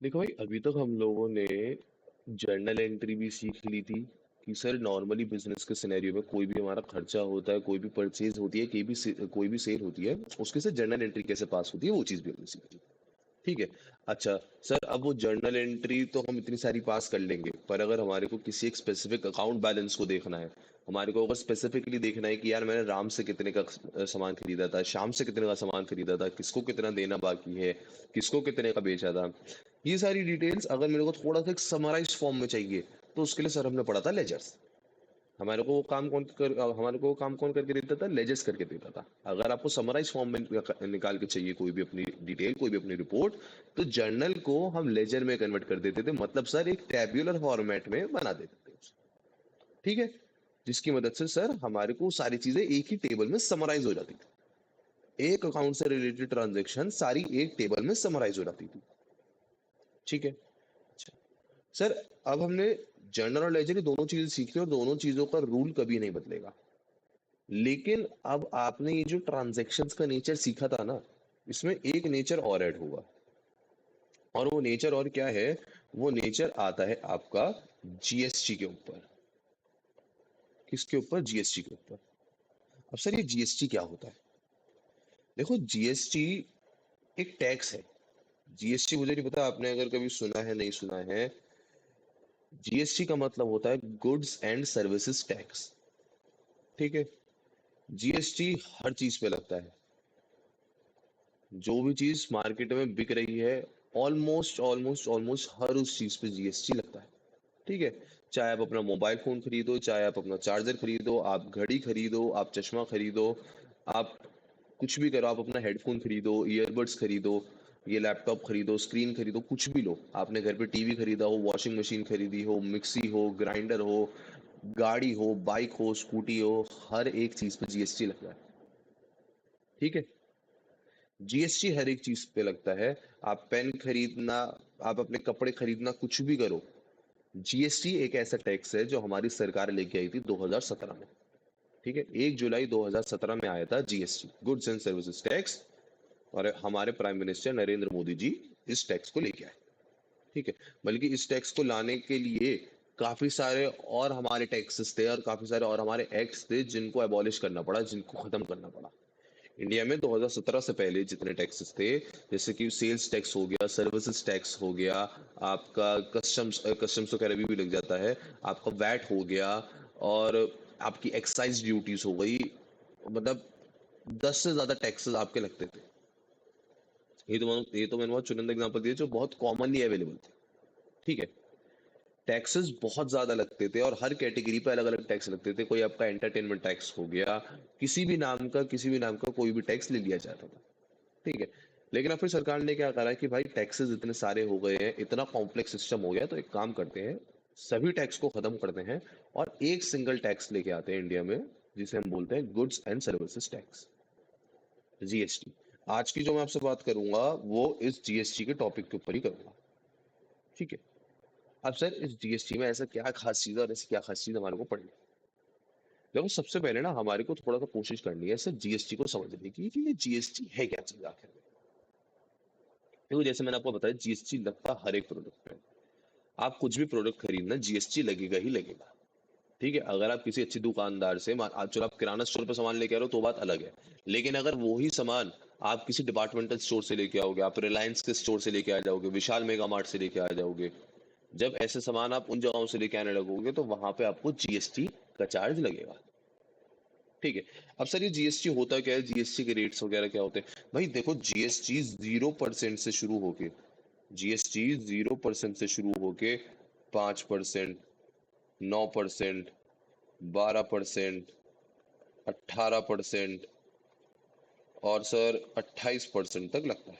देखो भाई, अभी तक हम लोगों ने जर्नल एंट्री भी सीख ली थी कि सर नॉर्मली बिजनेस के सिनेरियो में कोई भी हमारा खर्चा होता है, कोई भी परचेज होती है, कोई भी सेल होती है, उसके से जर्नल एंट्री कैसे पास होती है वो चीज भी हमने सीखी। ठीक है। अच्छा सर, अब वो जर्नल एंट्री तो हम इतनी सारी पास कर लेंगे, पर अगर हमारे को किसी एक स्पेसिफिक अकाउंट बैलेंस को देखना है, हमारे को अगर स्पेसिफिकली देखना है कि यार मैंने राम से कितने का सामान खरीदा था, श्याम से कितने का सामान खरीदा था, किसको कितना देना बाकी है, किसको कितने का बेचा था, ये सारी डिटेल्स अगर मेरे को थोड़ा सा एक समराइज फॉर्म में चाहिए, तो उसके लिए सर हमने पढ़ा था लेजर्स। हमारे को वो काम कौन करके देता था? लेजर्स करके देता था। अगर आपको समराइज फॉर्म में निकाल के चाहिए कोई भी अपनी डिटेल, कोई भी अपनी रिपोर्ट, तो जर्नल को हम लेजर में कन्वर्ट कर देते थे, मतलब सर एक टेब्यूलर फॉर्मेट में बना देते थे उसे। ठीक है। जिसकी मदद से सर हमारे को सारी चीजें एक ही टेबल में समराइज हो जाती थी। एक अकाउंट से रिलेटेड ट्रांजेक्शन सारी एक टेबल में समराइज हो जाती थी। ठीक है। अच्छा सर, अब हमने जर्नल और लेजर की दोनों चीजें सीखी, और दोनों चीजों का रूल कभी नहीं बदलेगा। लेकिन अब आपने ये जो ट्रांजैक्शंस का नेचर सीखा था ना, इसमें एक नेचर और ऐड होगा। और वो नेचर और क्या है? वो नेचर आता है आपका जीएसटी के ऊपर। किसके ऊपर? जीएसटी के ऊपर। अब सर ये जीएसटी क्या होता है? देखो, जीएसटी एक टैक्स है। जीएसटी मुझे नहीं पता आपने अगर कभी सुना है नहीं सुना है। जीएसटी का मतलब होता है गुड्स एंड सर्विसेज टैक्स। ठीक है। जीएसटी हर चीज पे लगता है। जो भी चीज मार्केट में बिक रही है, ऑलमोस्ट ऑलमोस्ट ऑलमोस्ट हर उस चीज पे जीएसटी लगता है। ठीक है। चाहे आप अपना मोबाइल फोन खरीदो, चाहे आप अपना चार्जर खरीदो, आप घड़ी खरीदो, आप चश्मा खरीदो, आप कुछ भी करो, आप अपना हेडफोन खरीदो, ईयरबड्स खरीदो, ये लैपटॉप खरीदो, स्क्रीन खरीदो, कुछ भी लो, आपने घर पे टीवी खरीदा हो, वॉशिंग मशीन खरीदी हो, मिक्सी हो, ग्राइंडर हो, गाड़ी हो, बाइक हो, स्कूटी हो, हर एक चीज पे जीएसटी लगता है। ठीक है। जीएसटी हर एक चीज पे लगता है। आप पेन खरीदना, आप अपने कपड़े खरीदना, कुछ भी करो, जीएसटी एक ऐसा टैक्स है जो हमारी सरकार लेके आई थी 2017 में। ठीक है। 1 जुलाई 2017 में आया था GST, goods and services tax. और हमारे प्राइम मिनिस्टर नरेंद्र मोदी जी इस टैक्स को लेके आए। ठीक है। बल्कि इस टैक्स को लाने के लिए काफी सारे और हमारे टैक्सेस थे, और काफी सारे और हमारे एक्ट्स थे जिनको एबॉलिश करना पड़ा, जिनको खत्म करना पड़ा। इंडिया में 2017 से पहले जितने टैक्सेस थे, जैसे कि सेल्स टैक्स हो गया, सर्विसेज टैक्स हो गया, आपका कस्टम्स कस्टम्स तो खैर अभी भी लग जाता है, आपका वैट हो गया, और आपकी एक्साइज ड्यूटीज हो गई, मतलब 10 से ज्यादा टैक्सेस आपके लगते थे। ये तो मैंने बहुत चुनिंदा एग्जांपल दिए जो बहुत कॉमनली अवेलेबल थे। ठीक है। टैक्सेस बहुत ज्यादा लगते थे, और हर कैटेगरी पे अलग अलग टैक्स लगते थे। कोई आपका एंटरटेनमेंट टैक्स हो गया, किसी भी नाम का कोई भी टैक्स ले लिया जाता था। ठीक है। लेकिन अब फिर सरकार ने क्या करा कि भाई टैक्सेस इतने सारे हो गए हैं, इतना कॉम्प्लेक्स सिस्टम हो गया, तो एक काम करते हैं, सभी टैक्स को खत्म करते हैं, और एक सिंगल टैक्स लेके आते हैं इंडिया में, जिसे हम बोलते हैं goods and services tax, GST. आज की जो मैं आपसे बात करूंगा वो इस जीएसटी के टॉपिक के ऊपर ही करूंगा। ठीक है। अब सर, इस जीएसटी में ऐसा क्या खास चीज है, और ऐसी क्या खास चीज हमारे को पढ़नी है? देखो, सबसे पहले ना हमारे को थोड़ा सा कोशिश करनी है सर जीएसटी को समझने की, कि ये जीएसटी है क्या चीज आखिर में। देखो, जैसे मैंने आपको बताया, जीएसटी लगता है हर एक प्रोडक्ट पे। आप कुछ भी प्रोडक्ट खरीदना, जीएसटी लगेगा ही लगेगा। ठीक है। अगर आप किसी अच्छी दुकानदार से आज चलो आप किराना स्टोर पर सामान लेके आ रहे हो तो बात अलग है। लेकिन अगर वो ही सामान आप किसी डिपार्टमेंटल स्टोर से लेके आओगे, आप रिलायंस के स्टोर से लेके आ जाओगे, विशाल मेगा मार्ट से लेके आ जाओगे, जब ऐसे सामान आप उन जगहों से लेके आने लगोगे, तो वहां पे आपको जीएसटी का चार्ज लगेगा। ठीक है। अब सर ये जीएसटी होता क्या है, जीएसटी के रेट्स वगैरह क्या होते हैं? भाई देखो, जीएसटी 0% से शुरू होके, जीएसटी 0% से शुरू होके 5%, 9%, 12%, 18%, और सर 28% तक लगता है।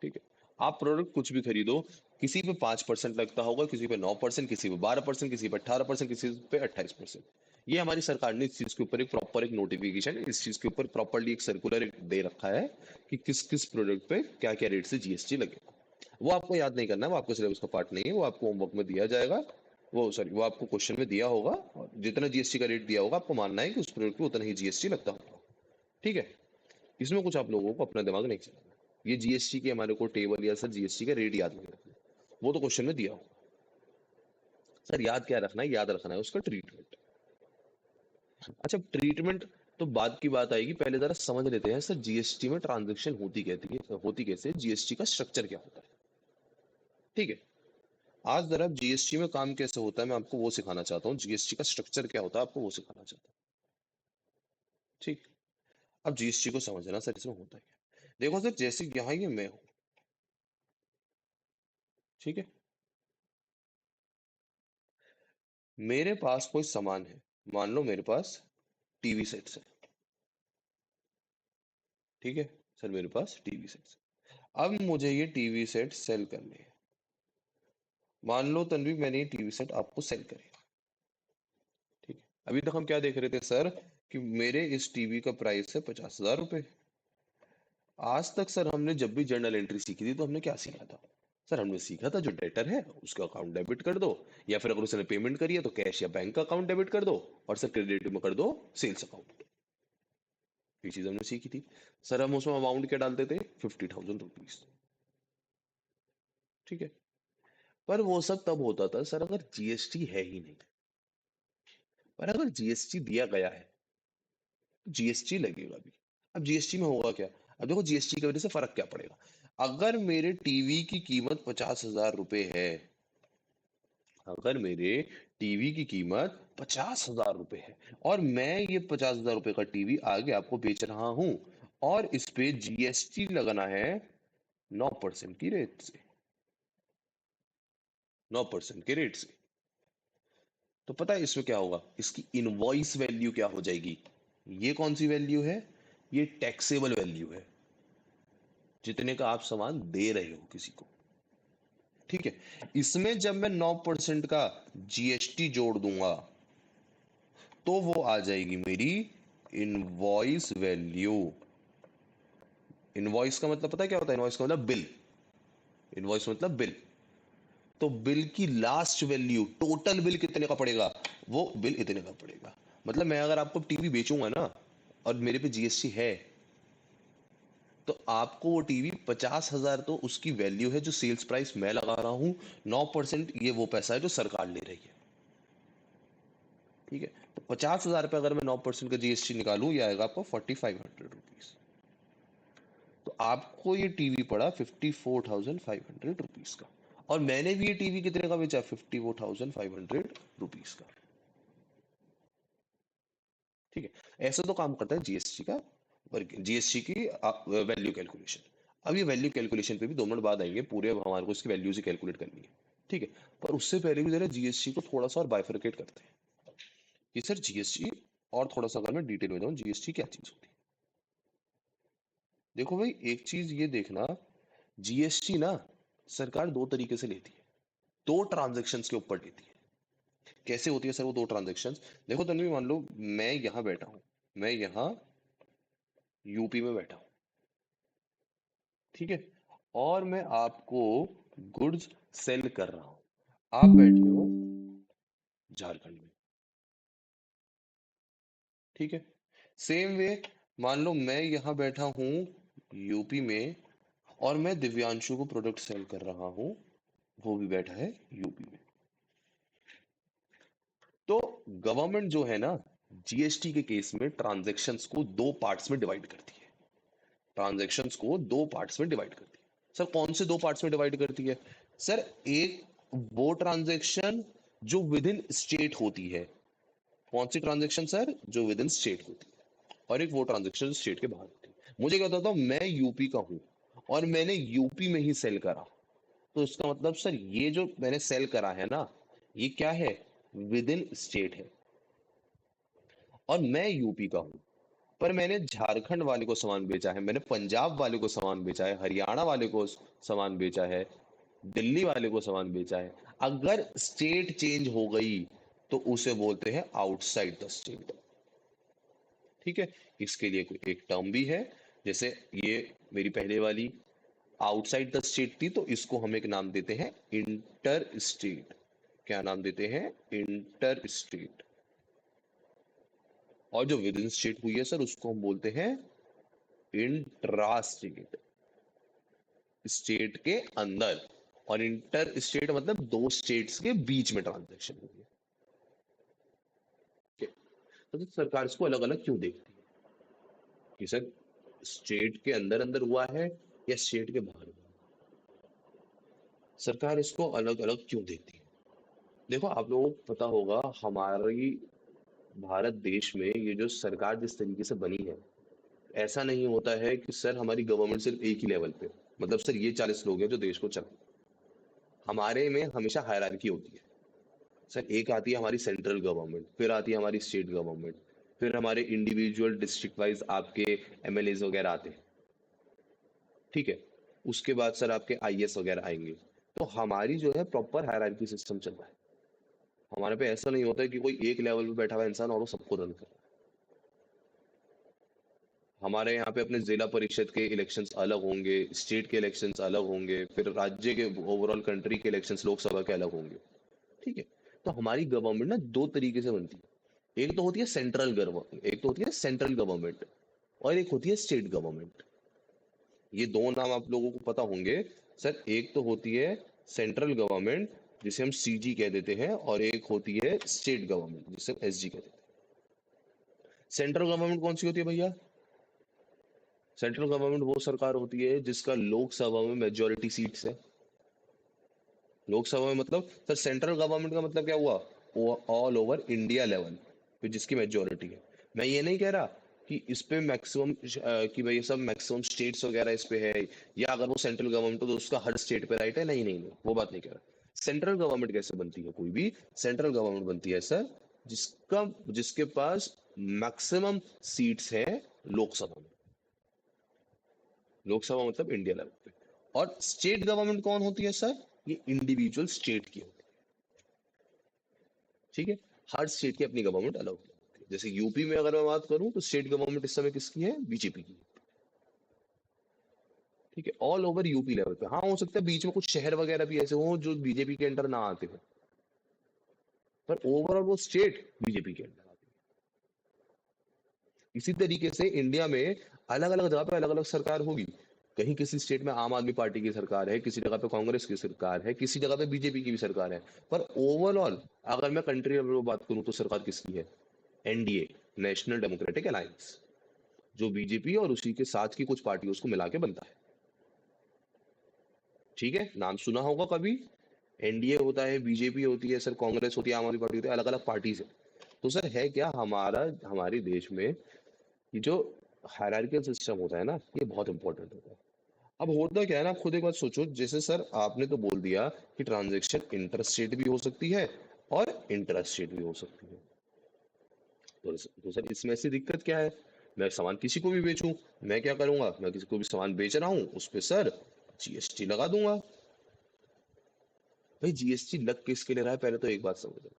ठीक है। आप प्रोडक्ट कुछ भी खरीदो, किसी पे 5% लगता होगा, किसी पे 9%, किसी पे 12%, किसी पे 18%, किसी पे 28%। ये हमारी सरकार ने इस चीज के ऊपर एक प्रॉपर एक नोटिफिकेशन, इस चीज के ऊपर प्रॉपरली एक सर्कुलर दे रखा है कि किस किस प्रोडक्ट पे क्या क्या रेट से जीएसटी लगेगा। वो आपको याद नहीं करना, वो आपको सिलेबस का पार्ट नहीं है, वो आपको होमवर्क में दिया जाएगा। वो सॉरी, वो आपको क्वेश्चन में दिया होगा, और जितना जीएसटी का रेट दिया होगा आपको मानना है कि उस प्रोडक्ट पे उतना ही जीएसटी लगता होगा। ठीक है। इसमें कुछ आप लोगों को अपना दिमाग नहीं चलाना। ये जीएसटी के हमारे को टेबल या सर जीएसटी का रेट याद नहीं रखना, वो तो क्वेश्चन में दिया हो। सर याद क्या रखना है, याद रखना है उसका ट्रीटमेंट। अच्छा ट्रीटमेंट तो बाद की बात आएगी, पहले जरा समझ लेते हैं सर जीएसटी में ट्रांजैक्शन होती कैसे, जीएसटी का स्ट्रक्चर क्या होता है। ठीक है, आज जरा जीएसटी में काम कैसे होता है मैं आपको वो सिखाना चाहता हूँ, जीएसटी का स्ट्रक्चर क्या होता है आपको वो सिखाना चाहता हूँ। ठीक, अब जीएसटी को समझना सर इसमें होता है क्या। देखो सर जैसे यहाँ ये मैं हूँ, ठीक है, मेरे पास कोई सामान है, मान लो मेरे पास टीवी सेट्स है, ठीक है सर, मेरे पास टीवी सेट्स है। अब मुझे ये टीवी सेट सेल करने हैं, मान लो तन्वी मैंने ये टीवी सेट आपको सेल करे, ठीक है। अभी तक हम क्या देख रहे थे सर, कि मेरे इस टीवी का प्राइस है 50,000 रुपए। आज तक सर हमने जब भी जर्नल एंट्री सीखी थी तो हमने क्या सीखा था, सर हमने सीखा था जो डेटर है उसका अकाउंट डेबिट कर दो, या फिर अगर उसने पेमेंट करी है तो कैश या बैंक का अकाउंट डेबिट कर दो, और सर क्रेडिट में कर दो सेल्स अकाउंट। ये चीज हमने सीखी थी। सर हम उसमें अमाउंट क्या डालते थे, 50,000 रुपीज, ठीक है। पर वो सब तब होता था सर अगर जीएसटी है ही नहीं, पर अगर जीएसटी दिया गया है तो जीएसटी लगेगा भी। अब जीएसटी में होगा क्या, अब देखो जीएसटी की वजह से फर्क क्या पड़ेगा। अगर मेरे टीवी की कीमत 50,000 रुपए है, अगर मेरे टीवी की कीमत 50,000 रुपए है, और मैं ये 50,000 रुपए का टीवी आगे आपको बेच रहा हूं, और इस पे जीएसटी लगाना है 9% की रेट से, 9% के रेट से, तो पता है इसमें क्या होगा, इसकी इनवॉइस वैल्यू क्या हो जाएगी। ये कौन सी वैल्यू है, ये टैक्सेबल वैल्यू है, जितने का आप सामान दे रहे हो किसी को, ठीक है। इसमें जब मैं 9% का जीएसटी जोड़ दूंगा तो वो आ जाएगी मेरी इनवॉइस वैल्यू। इनवॉइस का मतलब पता है क्या होता है, इनवॉइस का मतलब बिल, इनवॉइस मतलब बिल। तो बिल की लास्ट वैल्यू, टोटल बिल कितने का पड़ेगा, वो बिल इतने का पड़ेगा। मतलब मैं अगर आपको टीवी बेचूंगा ना, और मेरे पे जीएसटी है, तो आपको वो टीवी 50,000 तो उसकी वैल्यू है जो सेल्स प्राइस मैं लगा रहा हूं, 9% ये वो पैसा है जो सरकार ले रही है, ठीक है। तो 50,000 पे अगर मैं 9% का जीएसटी निकालूं, ये आएगा आपको 4,500 रुपीज। तो आपको ये टीवी पड़ा 54,500 रुपीज का, और मैंने भी ये टीवी कितने का बेचा, 54,500 रुपीज का, ठीक है। ऐसा तो काम करता है जीएसटी का वर्क, जीएसटी की वैल्यू कैलकुलेशन। अब ये वैल्यू कैलकुलेशन पे भी 2 मिनट बाद आएंगे, पूरे अब हमारे को इसकी वैल्यूज ही कैलकुलेट करनी है, ठीक है। पर उससे पहले भी जरा जीएसटी को थोड़ा सा और बाइफरकेट करते हैं कि सर जीएसटी, और थोड़ा सा अगर मैं डिटेल में जाऊं जीएसटी क्या चीज होती है। देखो भाई एक चीज ये देखना, जीएसटी ना सरकार दो तरीके से लेती है, दो ट्रांजेक्शन्स के ऊपर लेती है। कैसे होती है सर वो दो ट्रांजेक्शन्स, देखो तन्वी मान लो मैं यहाँ बैठा हूँ, मैं यहाँ यूपी में बैठा हूँ, ठीक है, और मैं आपको गुड्स सेल कर रहा हूँ, आप बैठे हो झारखंड में, ठीक है। सेम वे मान लो मैं यहाँ बैठा हूँ यूपी में, और मैं दिव्यांशु को प्रोडक्ट सेल कर रहा हूँ, वो भी बैठा है यूपी में। तो गवर्नमेंट जो है ना, जीएसटी के केस में ट्रांजैक्शंस को दो पार्ट्स में डिवाइड करती है, ट्रांजैक्शंस को दो पार्ट्स में डिवाइड करती है। सर कौन से दो पार्ट्स में डिवाइड करती है, सर एक वो ट्रांजैक्शन जो विद इन स्टेट होती है, कौन सी ट्रांजैक्शन सर, जो विद इन स्टेट होती है, और एक वो ट्रांजैक्शन स्टेट के बाहर होती है। मुझे क्या बताता हूँ, मैं यूपी का हूँ और मैंने यूपी में ही सेल करा, तो इसका मतलब सर ये जो मैंने सेल करा है ना, ये क्या है, विद इन स्टेट है, और मैं यूपी का हूँ, पर मैंने झारखंड वाले को सामान बेचा है, मैंने पंजाब वाले को सामान बेचा है, हरियाणा वाले को सामान बेचा है, दिल्ली वाले को सामान बेचा है। अगर स्टेट चेंज हो गई तो उसे बोलते हैं आउटसाइड द स्टेट, ठीक है। इसके लिए कोई एक टर्म भी है, जैसे ये मेरी पहले वाली आउटसाइड द स्टेट थी, तो इसको हम एक नाम देते हैं इंटर स्टेट। क्या नाम देते हैं, इंटर स्टेट। और जो विद इन स्टेट हुई है सर उसको हम बोलते हैं इंट्रा स्टेट। स्टेट के अंदर, और इंटर स्टेट मतलब दो स्टेट्स के बीच में ट्रांजैक्शन हुई है। ठीक है? तो सरकार इसको अलग अलग क्यों देखती है कि सर स्टेट के अंदर अंदर हुआ है या स्टेट के बाहर हुआ है? सरकार इसको अलग अलग क्यों देती है? देखो, आप लोगों को पता होगा हमारी भारत देश में ये जो सरकार जिस तरीके से बनी है, ऐसा नहीं होता है कि सर हमारी गवर्नमेंट सिर्फ एक ही लेवल पे, मतलब सर ये 40 लोग हैं जो देश को चलाए। हमारे में हमेशा हायरार्की होती है। सर एक आती है हमारी सेंट्रल गवर्नमेंट, फिर आती है हमारी स्टेट गवर्नमेंट, फिर हमारे इंडिविजुअल डिस्ट्रिक्ट वाइज आपके एमएलए वगैरह आते हैं। ठीक है? उसके बाद सर आपके आईएएस वगैरह आएंगे। तो हमारी जो है प्रॉपर हायरार्की सिस्टम चल रहा है। हमारे पे ऐसा नहीं होता है कि कोई एक लेवल पे बैठा हुआ इंसान और वो सबको रन कर रहा है। हमारे यहाँ पे अपने जिला परिषद के इलेक्शंस अलग होंगे, स्टेट के इलेक्शंस अलग होंगे, फिर राज्य के ओवरऑल कंट्री के इलेक्शंस लोकसभा के अलग होंगे। ठीक है? तो हमारी गवर्नमेंट ना दो तरीके से बनती है। एक तो होती है सेंट्रल गवर्नमेंट, एक तो होती है सेंट्रल गवर्नमेंट, और एक होती है स्टेट गवर्नमेंट। ये दो नाम आप लोगों को पता होंगे। सर एक तो होती है सेंट्रल गवर्नमेंट, जिसे हम सीजी कह देते हैं, और एक होती है स्टेट गवर्नमेंट, जिसे हम एसजी कह देते हैं। सेंट्रल गवर्नमेंट कौन सी होती है भैया? सेंट्रल गवर्नमेंट वो सरकार होती है जिसका लोकसभा में मेजोरिटी सीट्स है। लोकसभा में मतलब सर सेंट्रल गवर्नमेंट का मतलब क्या हुआ? वो ऑल ओवर इंडिया लेवल पे जिसकी मेजोरिटी है। मैं ये नहीं कह रहा कि इस पे मैक्सिमम, कि भाई ये सब मैक्सिमम स्टेट्स वगैरह इस पे है, या अगर वो सेंट्रल गवर्नमेंट हो तो उसका हर स्टेट पे राइट है। नहीं नहीं नहीं, वो बात नहीं कह रहा। सेंट्रल गवर्नमेंट कैसे बनती है? कोई भी सेंट्रल गवर्नमेंट बनती है सर जिसका जिसके पास मैक्सिमम सीट्स है लोकसभा में। लोकसभा मतलब इंडिया लेवल पे। और स्टेट गवर्नमेंट कौन होती है सर? ये इंडिविजुअल स्टेट की होती है। ठीक है? हर स्टेट की अपनी गवर्नमेंट अलग होती है। जैसे यूपी में अगर मैं बात करूं तो स्टेट गवर्नमेंट इस समय किसकी है? बीजेपी की। ठीक है? ऑल ओवर यूपी लेवल पे। हाँ, हो सकता है बीच में कुछ शहर वगैरह भी ऐसे हो जो बीजेपी के अंडर ना आते हो, पर ओवरऑल वो स्टेट बीजेपी के अंडर आती है। इसी तरीके से इंडिया में अलग अलग जगह पे अलग अलग सरकार होगी। कहीं किसी स्टेट में आम आदमी पार्टी की सरकार है, किसी जगह पे कांग्रेस की सरकार है, किसी जगह पे बीजेपी की भी सरकार है। पर ओवरऑल अगर मैं कंट्री लेवल पे बात करूं तो सरकार किसकी है? एनडीए, नेशनल डेमोक्रेटिक अलायंस, जो बीजेपी और उसी के साथ की कुछ पार्टियों को मिला के बनता है। ठीक है? नाम सुना होगा कभी। एनडीए होता है, बीजेपी होती है सर, कांग्रेस होती है, आम आदमी पार्टी होती है, अलग अलग पार्टीज है। तो सर है क्या हमारा, हमारे देश में ये जो हायरार्कियल सिस्टम होता है ना, ये बहुत इंपॉर्टेंट होता है। अब होता क्या है ना, आप खुद एक बात सोचो। जैसे सर आपने तो बोल दिया कि ट्रांजैक्शन इंटर स्टेट भी हो सकती है और इंटर स्टेट भी हो सकती है। तो सर इसमें ऐसी दिक्कत क्या है? मैं सामान किसी को भी बेचूं, मैं क्या करूंगा? मैं किसी को भी सामान बेच रहा हूँ, उस पे सर जीएसटी लगा दूंगा। भाई जीएसटी लग किसके ले रहा है? पहले तो एक बात समझो,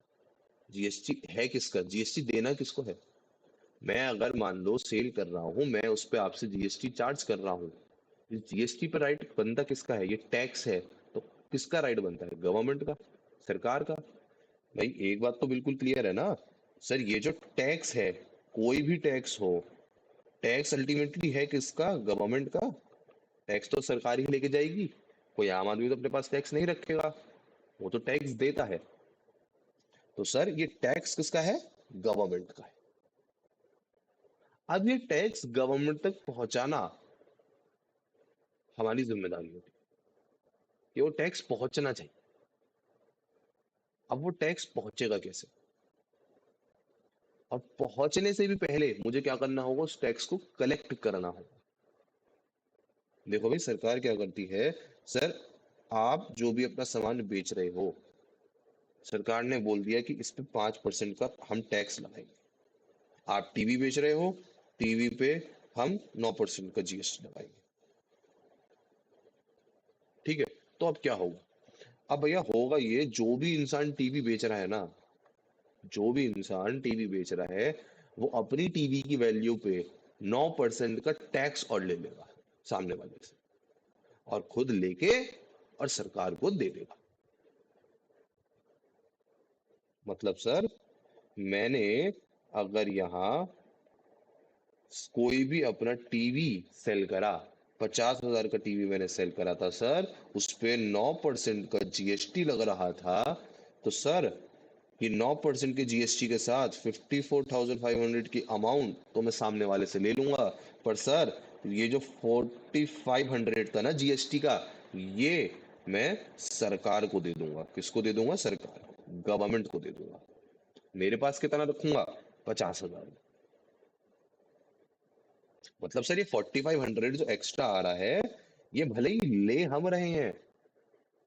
जीएसटी है किसका? जीएसटी देना किसको है? मैं अगर मान लो सेल कर रहा हूँ, मैं उस पे आपसे जीएसटी चार्ज कर रहा हूँ, जीएसटी पर राइट बनता किसका है? ये टैक्स है, तो किसका राइट बनता है? गवर्नमेंट का, सरकार का। भाई एक बात तो बिल्कुल क्लियर है ना सर, ये जो टैक्स है, कोई भी टैक्स हो, टैक्स अल्टीमेटली है किसका? गवर्नमेंट का। टैक्स तो सरकार ही लेके जाएगी। कोई आम आदमी तो अपने पास टैक्स नहीं रखेगा, वो तो टैक्स देता है। तो सर ये टैक्स किसका है? गवर्नमेंट का है। अब ये टैक्स गवर्नमेंट तक पहुंचाना हमारी जिम्मेदारी होती है कि वो टैक्स पहुंचना चाहिए। अब वो टैक्स पहुंचेगा कैसे? और पहुंचने से भी पहले मुझे क्या करना होगा? उस टैक्स को कलेक्ट करना होगा। देखो भाई सरकार क्या करती है सर, आप जो भी अपना सामान बेच रहे हो, सरकार ने बोल दिया कि इस पे 5% का हम टैक्स लगाएंगे। आप टीवी बेच रहे हो, टीवी पे हम 9% का जीएसटी लगाएंगे। ठीक है? तो अब क्या होगा? अब भैया होगा ये, जो भी इंसान टीवी बेच रहा है ना, जो भी इंसान टीवी बेच रहा है, वो अपनी टीवी की वैल्यू पे 9% का टैक्स और ले लेगा सामने वाले से, और खुद लेके और सरकार को दे देगा। मतलब सर मैंने अगर यहाँ कोई भी अपना टीवी सेल करा, 50,000 का टीवी मैंने सेल करा था सर, उस पे 9% का जीएसटी लग रहा था। तो सर ये 9% के जीएसटी के साथ 54,500 की अमाउंट तो मैं सामने वाले से ले लूंगा, पर सर ये जो 4,500 था ना जीएसटी का, ये मैं सरकार को दे दूंगा। किसको दे दूंगा? सरकार को, गवर्नमेंट को दे दूंगा। मेरे पास कितना रखूंगा? 50,000। मतलब सर ये 4,500 जो एक्स्ट्रा आ रहा है, ये भले ही ले हम रहे हैं,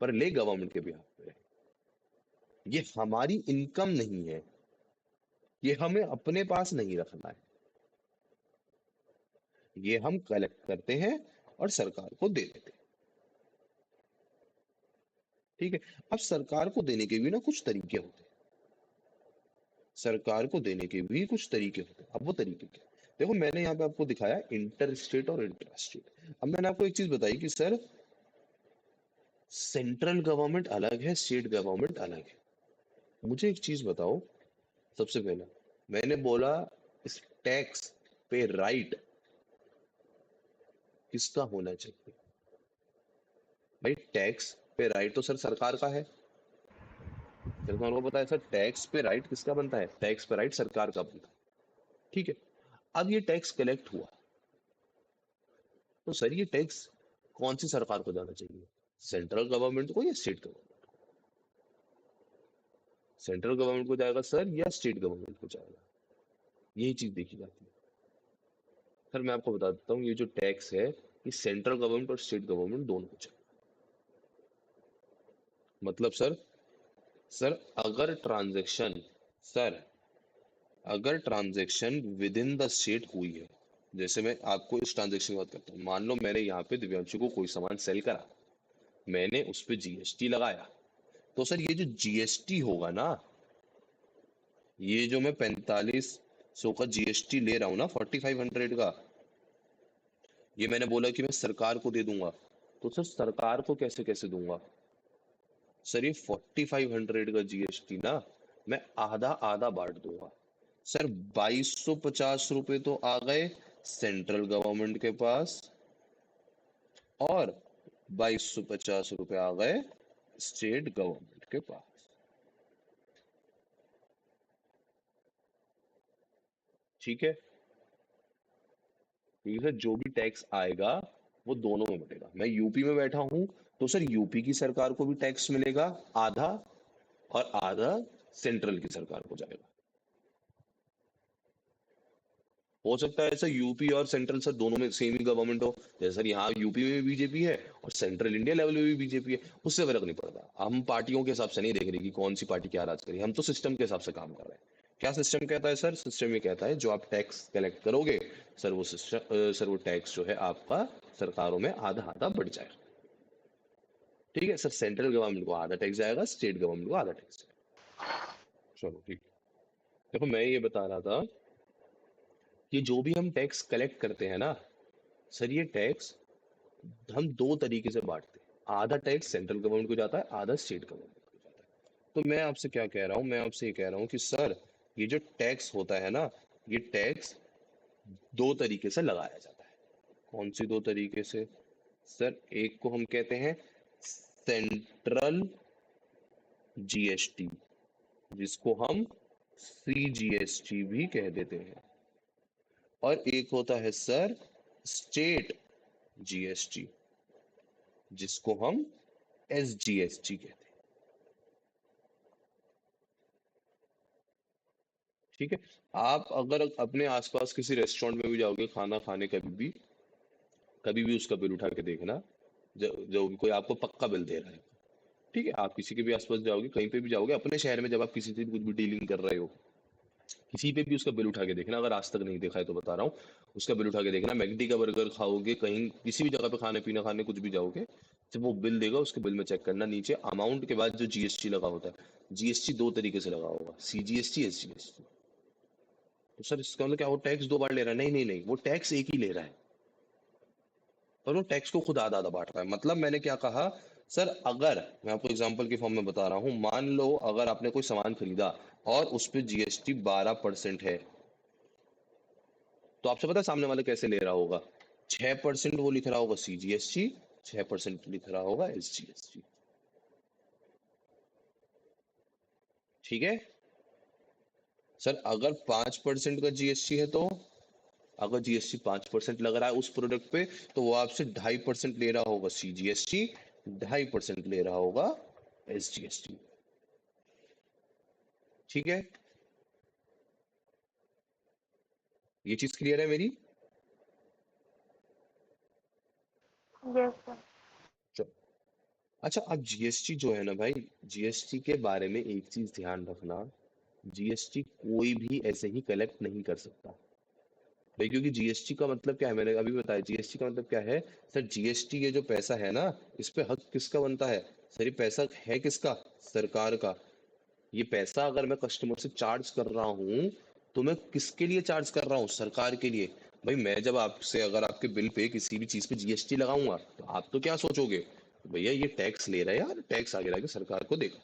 पर ले गवर्नमेंट के बिहाफ पे। ये हमारी इनकम नहीं है, ये हमें अपने पास नहीं रखना है, ये हम कलेक्ट करते हैं और सरकार को दे देते हैं। ठीक है। अब सरकार को देने के भी ना कुछ तरीके होते हैं, सरकार को देने के भी कुछ तरीके होते हैं। अब वो तरीके क्या? देखो मैंने यहाँ पे आपको दिखाया इंटर स्टेट और इंट्रा स्टेट। अब मैंने आपको एक चीज बताई कि सर सेंट्रल गवर्नमेंट अलग है, स्टेट गवर्नमेंट अलग है। मुझे एक चीज बताओ, सबसे पहला मैंने बोला इस टैक्स पे राइट किसका होना चाहिए? भाई टैक्स पे राइट तो सर सरकार का है। सरकार को पता है सर टैक्स पे राइट किसका बनता है? टैक्स पे राइट सरकार का बनता है। ठीक है। अब ये टैक्स कलेक्ट हुआ, तो सर ये टैक्स कौन सी सरकार को जाना चाहिए? सेंट्रल गवर्नमेंट को या स्टेट गवर्नमेंट? सेंट्रल गवर्नमेंट को जाएगा सर या स्टेट गवर्नमेंट को जाएगा? यही चीज देखी जाती है। सर मैं आपको बता देता हूँ, ये जो टैक्स है ये सेंट्रल गवर्नमेंट और स्टेट गवर्नमेंट दोनों को चाहिए। मतलब सर अगर ट्रांजैक्शन सर अगर transaction with in the state हुई है, जैसे मैं आपको इस ट्रांजैक्शन की बात करता हूँ, मान लो मैंने यहाँ पे दिव्यांशु को कोई सामान सेल करा, मैंने उस पे जीएसटी लगाया, तो सर ये जो जीएसटी होगा ना, ये जो मैं 4,500 का जीएसटी ले रहा हूँ ना, 4,500 का, ये मैंने बोला कि मैं सरकार को दे दूंगा। तो सर सरकार को कैसे कैसे दूंगा? सर ये 4,500 का जीएसटी ना मैं आधा आधा बांट दूंगा। सर 2,250 रुपए तो आ गए सेंट्रल गवर्नमेंट के पास, और 2,250 रुपए आ गए स्टेट गवर्नमेंट के पास। ठीक है। क्योंकि सर जो भी टैक्स आएगा वो दोनों में बटेगा। मैं यूपी में बैठा हूं, तो सर यूपी की सरकार को भी टैक्स मिलेगा आधा, और आधा सेंट्रल की सरकार को जाएगा। हो सकता है सर यूपी और सेंट्रल सर दोनों में सेम ही गवर्नमेंट हो, जैसे सर यहाँ यूपी में भी बीजेपी है और सेंट्रल इंडिया लेवल में भी बीजेपी है, उससे फर्क नहीं पड़ता। हम पार्टियों के हिसाब से नहीं देख रहे कि कौन सी पार्टी क्या राज करी, हम तो सिस्टम के हिसाब से काम कर रहे हैं। क्या सिस्टम कहता है सर? सिस्टम ये कहता है जो आप टैक्स कलेक्ट करोगे सर, वो सिस्टम सर वो टैक्स जो है आपका सरकारों में आधा आधा बढ़ जाएगा। ठीक है सर, सेंट्रल गवर्नमेंट को आधा टैक्स जाएगा, स्टेट गवर्नमेंट को आधा टैक्स जाएगा। चलो ठीक है। देखो मैं ये बता रहा था कि जो भी हम टैक्स कलेक्ट करते हैं ना सर, ये टैक्स हम दो तरीके से बांटते हैं। आधा टैक्स सेंट्रल गवर्नमेंट को जाता है, आधा स्टेट गवर्नमेंट को जाता है। तो मैं आपसे क्या कह रहा हूँ, मैं आपसे ये कह रहा हूँ कि सर ये जो टैक्स होता है ना, ये टैक्स दो तरीके से लगाया जाता है। कौन सी दो तरीके से? सर एक को हम कहते हैं सेंट्रल जीएसटी, जिसको हम सीजीएसटी भी कह देते हैं, और एक होता है सर स्टेट जीएसटी, जिसको हम एसजीएसटी कहते हैं। ठीक है। आप अगर अपने आसपास किसी रेस्टोरेंट में भी जाओगे खाना खाने, कभी भी उसका बिल उठा के देखना, जो भी कोई आपको पक्का बिल दे रहा है। ठीक है। आप किसी के भी आसपास जाओगे, कहीं पे भी जाओगे अपने शहर में, जब आप किसी से भी कुछ भी डीलिंग कर रहे हो, किसी पे भी उसका बिल उठा के देखना। अगर आज तक नहीं देखा है तो बता रहा हूँ, उसका बिल उठा के देखना। मैकडी का बर्गर खाओगे, कहीं किसी भी जगह पे खाने पीना खाने कुछ भी जाओगे, जब वो बिल देगा उसके बिल में चेक करना नीचे अमाउंट के बाद जो जीएसटी लगा होता है। जीएसटी दो तरीके से लगा होगा, सीजीएसटी, एसजीएसटी। तो सर इसका मतलब क्या, वो टैक्स दो बार ले रहा है? नहीं नहीं नहीं, वो टैक्स एक ही ले रहा है, पर वो टैक्स को खुद आधा आधा बांट रहा है। मतलब मैंने क्या कहा सर, अगर मैं आपको एग्जांपल के फॉर्म में बता रहा हूँ, मान लो अगर आपने कोई सामान खरीदा और उस पे जीएसटी 12% है, तो आपसे पता है सामने वाला कैसे ले रहा होगा? 6% वो लिख रहा होगा CGST, 6% लिख रहा होगा SGST। ठीक है सर, अगर 5% का GST है तो, अगर GST 5% लग रहा है उस प्रोडक्ट पे, तो वो आपसे 2.5% ले रहा होगा CGST, 2.5% ले रहा होगा SGST। ठीक है, ये चीज क्लियर है मेरी? Yes sir. चलो, अच्छा अब GST जो है ना भाई, GST के बारे में एक चीज ध्यान रखना, GST कोई भी ऐसे ही कलेक्ट नहीं कर सकता भाई, क्योंकि GST का मतलब क्या है, मैंने अभी बताया GST का मतलब क्या है। सर GST ये जो पैसा है ना, इस पे हक किसका बनता है? सर ये पैसा है किसका? सरकार का। ये पैसा अगर मैं कस्टमर से चार्ज कर रहा हूँ, तो मैं किसके लिए चार्ज कर रहा हूँ? सरकार के लिए। भाई मैं जब आपसे अगर आपके बिल पे किसी भी चीज पे GST लगाऊंगा, तो आप तो क्या सोचोगे? भैया ये टैक्स ले रहा है यार, टैक्स आगे जाके सरकार को देगा।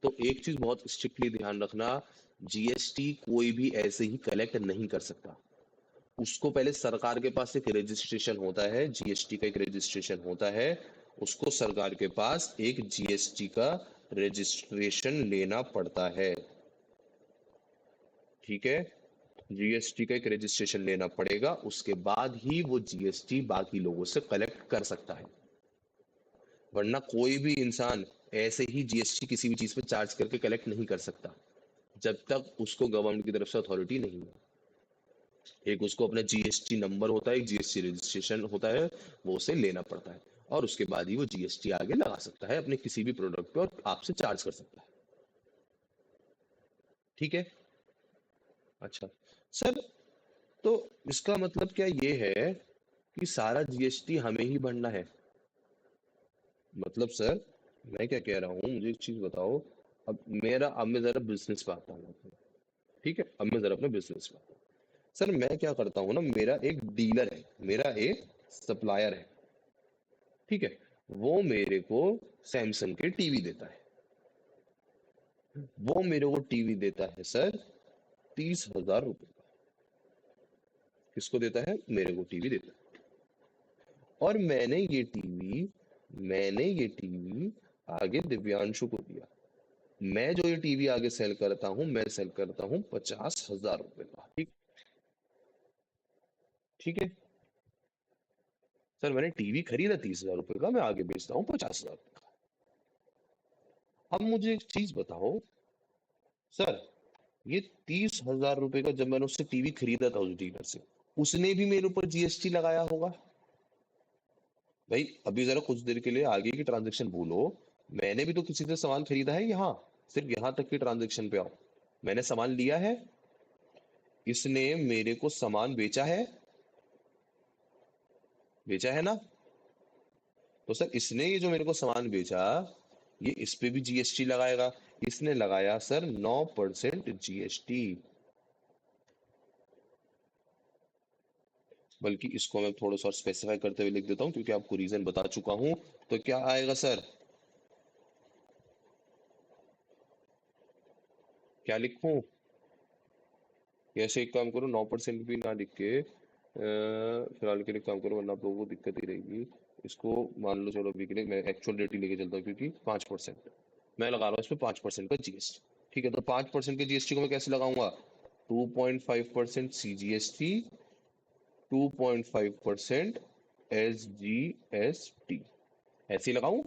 तो एक चीज बहुत स्ट्रिक्टली ध्यान रखना, GST कोई भी ऐसे ही कलेक्ट नहीं कर सकता। उसको पहले सरकार के पास एक रजिस्ट्रेशन होता है, GST का एक रजिस्ट्रेशन होता है। उसको सरकार के पास एक GST का रजिस्ट्रेशन लेना पड़ता है। ठीक है, GST का एक रजिस्ट्रेशन लेना पड़ेगा, उसके बाद ही वो GST बाकी लोगों से कलेक्ट कर सकता है। वरना कोई भी इंसान ऐसे ही GST किसी भी चीज पे चार्ज करके कलेक्ट नहीं कर सकता, जब तक उसको गवर्नमेंट की तरफ से अथॉरिटी नहीं है। एक उसको अपना GST नंबर होता है, एक GST रजिस्ट्रेशन होता है, वो उसे लेना पड़ता है, और उसके बाद ही वो GST आगे लगा सकता है अपने किसी भी प्रोडक्ट पे और आपसे चार्ज कर सकता है। ठीक है, अच्छा सर, तो इसका मतलब क्या ये है कि सारा GST हमें ही भरना है? मतलब सर, मैं क्या कह रहा हूँ, मुझे एक चीज बताओ। अब मैं जरा बिजनेस पे आता हूँ। ठीक है, अब मैं जरा अपने बिजनेस पे आता हूँ। सर मैं क्या करता हूँ ना, मेरा एक डीलर है, मेरा एक सप्लायर है। ठीक है, वो मेरे को सैमसंग के टीवी देता है। वो मेरे को टीवी देता है सर 30,000 रुपए का। किसको देता है? मेरे को टीवी देता है। और मैंने ये टीवी आगे दिव्यांशु को दिया। मैं जो ये टीवी आगे सेल करता हूँ, मैं सेल करता हूँ 50,000 रुपए का। ठीक, ठीक है सर, मैंने टीवी खरीदा 30,000 रुपए का, मैं आगे बेचता हूँ 50,000 का। अब मुझे एक चीज बताओ सर, ये 30,000 रुपए का जब मैंने उससे टीवी खरीदा था उस डीलर से, उसने भी मेरे ऊपर GST लगाया होगा? भाई अभी जरा कुछ देर के लिए आगे की ट्रांजेक्शन भूलो, मैंने भी तो किसी से सामान खरीदा है यहाँ, सिर्फ यहाँ तक की ट्रांजेक्शन पे आओ। मैंने सामान लिया है, इसने मेरे को सामान बेचा है, बेचा है ना? तो सर इसने ये जो मेरे को सामान बेचा, ये इस पे भी GST लगाएगा। इसने लगाया सर 9% GST। बल्कि इसको मैं थोड़ा सा स्पेसिफाई करते हुए लिख देता हूँ, क्योंकि आपको रीजन बता चुका हूं। तो क्या आएगा सर, क्या लिखूं? ऐसे एक काम करो, 9% भी ना लिख के फिलहाल के लिए काम करो, वरना आप लोगों को दिक्कत ही रहेगी। इसको मान लो, चलो अभी के लिए मैं एक्चुअल रेट ही लेके चलता हूँ, क्योंकि 5% मैं लगा रहा हूँ इस पे 5% का GST। ठीक है, तो 5% के GST को मैं कैसे लगाऊंगा? 2.5% CGST, 2.5% SGST, ऐसे ही लगाऊं?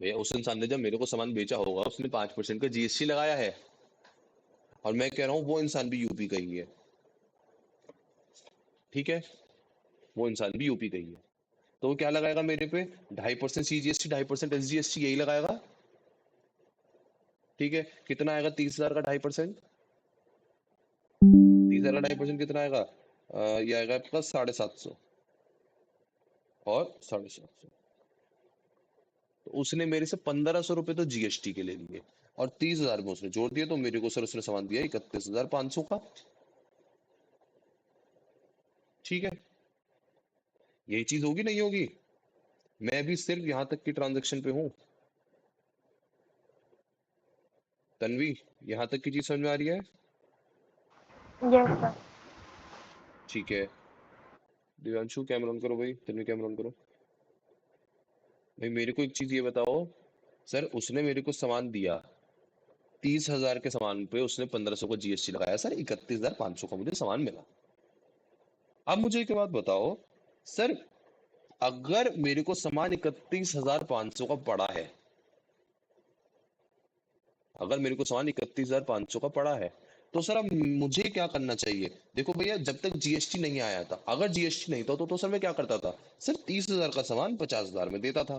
भैया उस इंसान ने जब मेरे को सामान बेचा होगा, उसने 5% का GST लगाया है, और मैं कह रहा हूँ वो इंसान भी यूपी का ही है। ठीक है, वो इंसान भी यूपी का ही है, तो वो क्या लगाएगा मेरे पे? 2.5% CGST, 2.5% SGST, यही लगाएगा। ठीक है, कितना आएगा 30,000 का 2.5%? 30,000 का 2.5% कितना आएगा? ये आएगा आपका 750 और 750। तो उसने मेरे से 1,500 रुपये तो GST के ले लिए, और 30,000 में उसने जोड़ दिया, तो मेरे को सर उसने सामान दिया 31,500 का। ठीक है, यही चीज होगी नहीं होगी? मैं भी सिर्फ यहां तक की ट्रांजेक्शन पे हूँ। तन्वी, यहां तक की चीज समझ में आ रही है? Yes sir. ठीक है। दिव्यांशु कैमरा ऑन करो भाई, तन्वी कैमरा ऑन करो। भाई मेरे को एक चीज ये बताओ, सर उसने मेरे को सामान दिया, 30,000 के सामान पे उसने 1500 का जीएसटी लगाया, सर 31,500 का मुझे सामान मिला। अब मुझे एक बात बताओ सर, अगर मेरे को सामान 31,500 का पड़ा है, अगर मेरे को सामान 31,500 का पड़ा है, तो सर अब मुझे क्या करना चाहिए? देखो भैया, जब तक जीएसटी नहीं आया था, अगर जीएसटी नहीं था तो सर मैं क्या करता था, सर 30,000 का सामान 50,000 में देता था।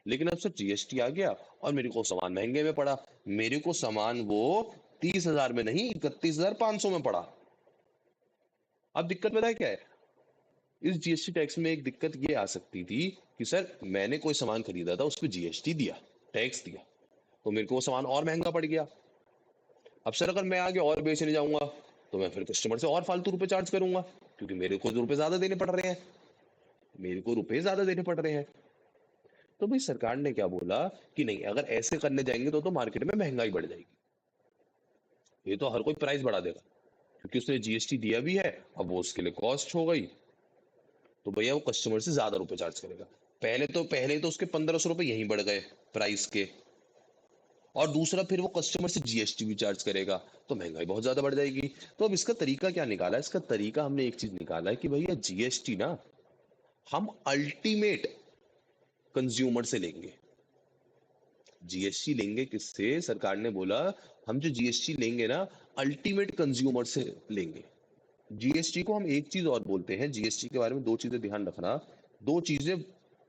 लेकिन अब सर जीएसटी आ गया और मेरे को सामान महंगे में पड़ा, मेरे को सामान वो 30,000 में नहीं 31,500 में पड़ा। अब दिक्कत पता है क्या है? इस जीएसटी टैक्स में एक दिक्कत ये आ सकती थी कि सर मैंने कोई सामान खरीदा था, उस पर जीएसटी दिया, टैक्स दिया, तो मेरे को वो सामान और महंगा पड़ गया। अब सर अगर मैं आगे और बेचने जाऊंगा तो मैं फिर कस्टमर से और फालतू रुपए चार्ज करूंगा, क्योंकि मेरे को रुपए ज्यादा देने पड़ रहे हैं, मेरे को रुपए ज्यादा देने पड़ रहे हैं। तो भाई सरकार ने क्या बोला कि नहीं, अगर ऐसे करने जाएंगे तो मार्केट में महंगाई बढ़ जाएगी, ये तो हर कोई प्राइस बढ़ा देगा, क्योंकि उसने जीएसटी दिया भी है, अब वो उसके लिए कॉस्ट हो गई, तो भैया वो कस्टमर से ज्यादा रुपए चार्ज करेगा। पहले तो उसके 1,500 रुपए यहीं बढ़ गए प्राइस के, और दूसरा फिर वो कस्टमर से जीएसटी भी चार्ज करेगा, तो महंगाई बहुत ज्यादा बढ़ जाएगी। तो अब इसका तरीका क्या निकाला? इसका तरीका हमने एक चीज निकाला है कि भैया जीएसटी ना हम अल्टीमेट कंज्यूमर से लेंगे। जीएसटी लेंगे किससे? सरकार ने बोला हम जो जीएसटी लेंगे ना, अल्टीमेट कंज्यूमर से लेंगे। जीएसटी को हम एक चीज और बोलते हैं, जीएसटी के बारे में दो चीजें ध्यान रखना, दो चीजें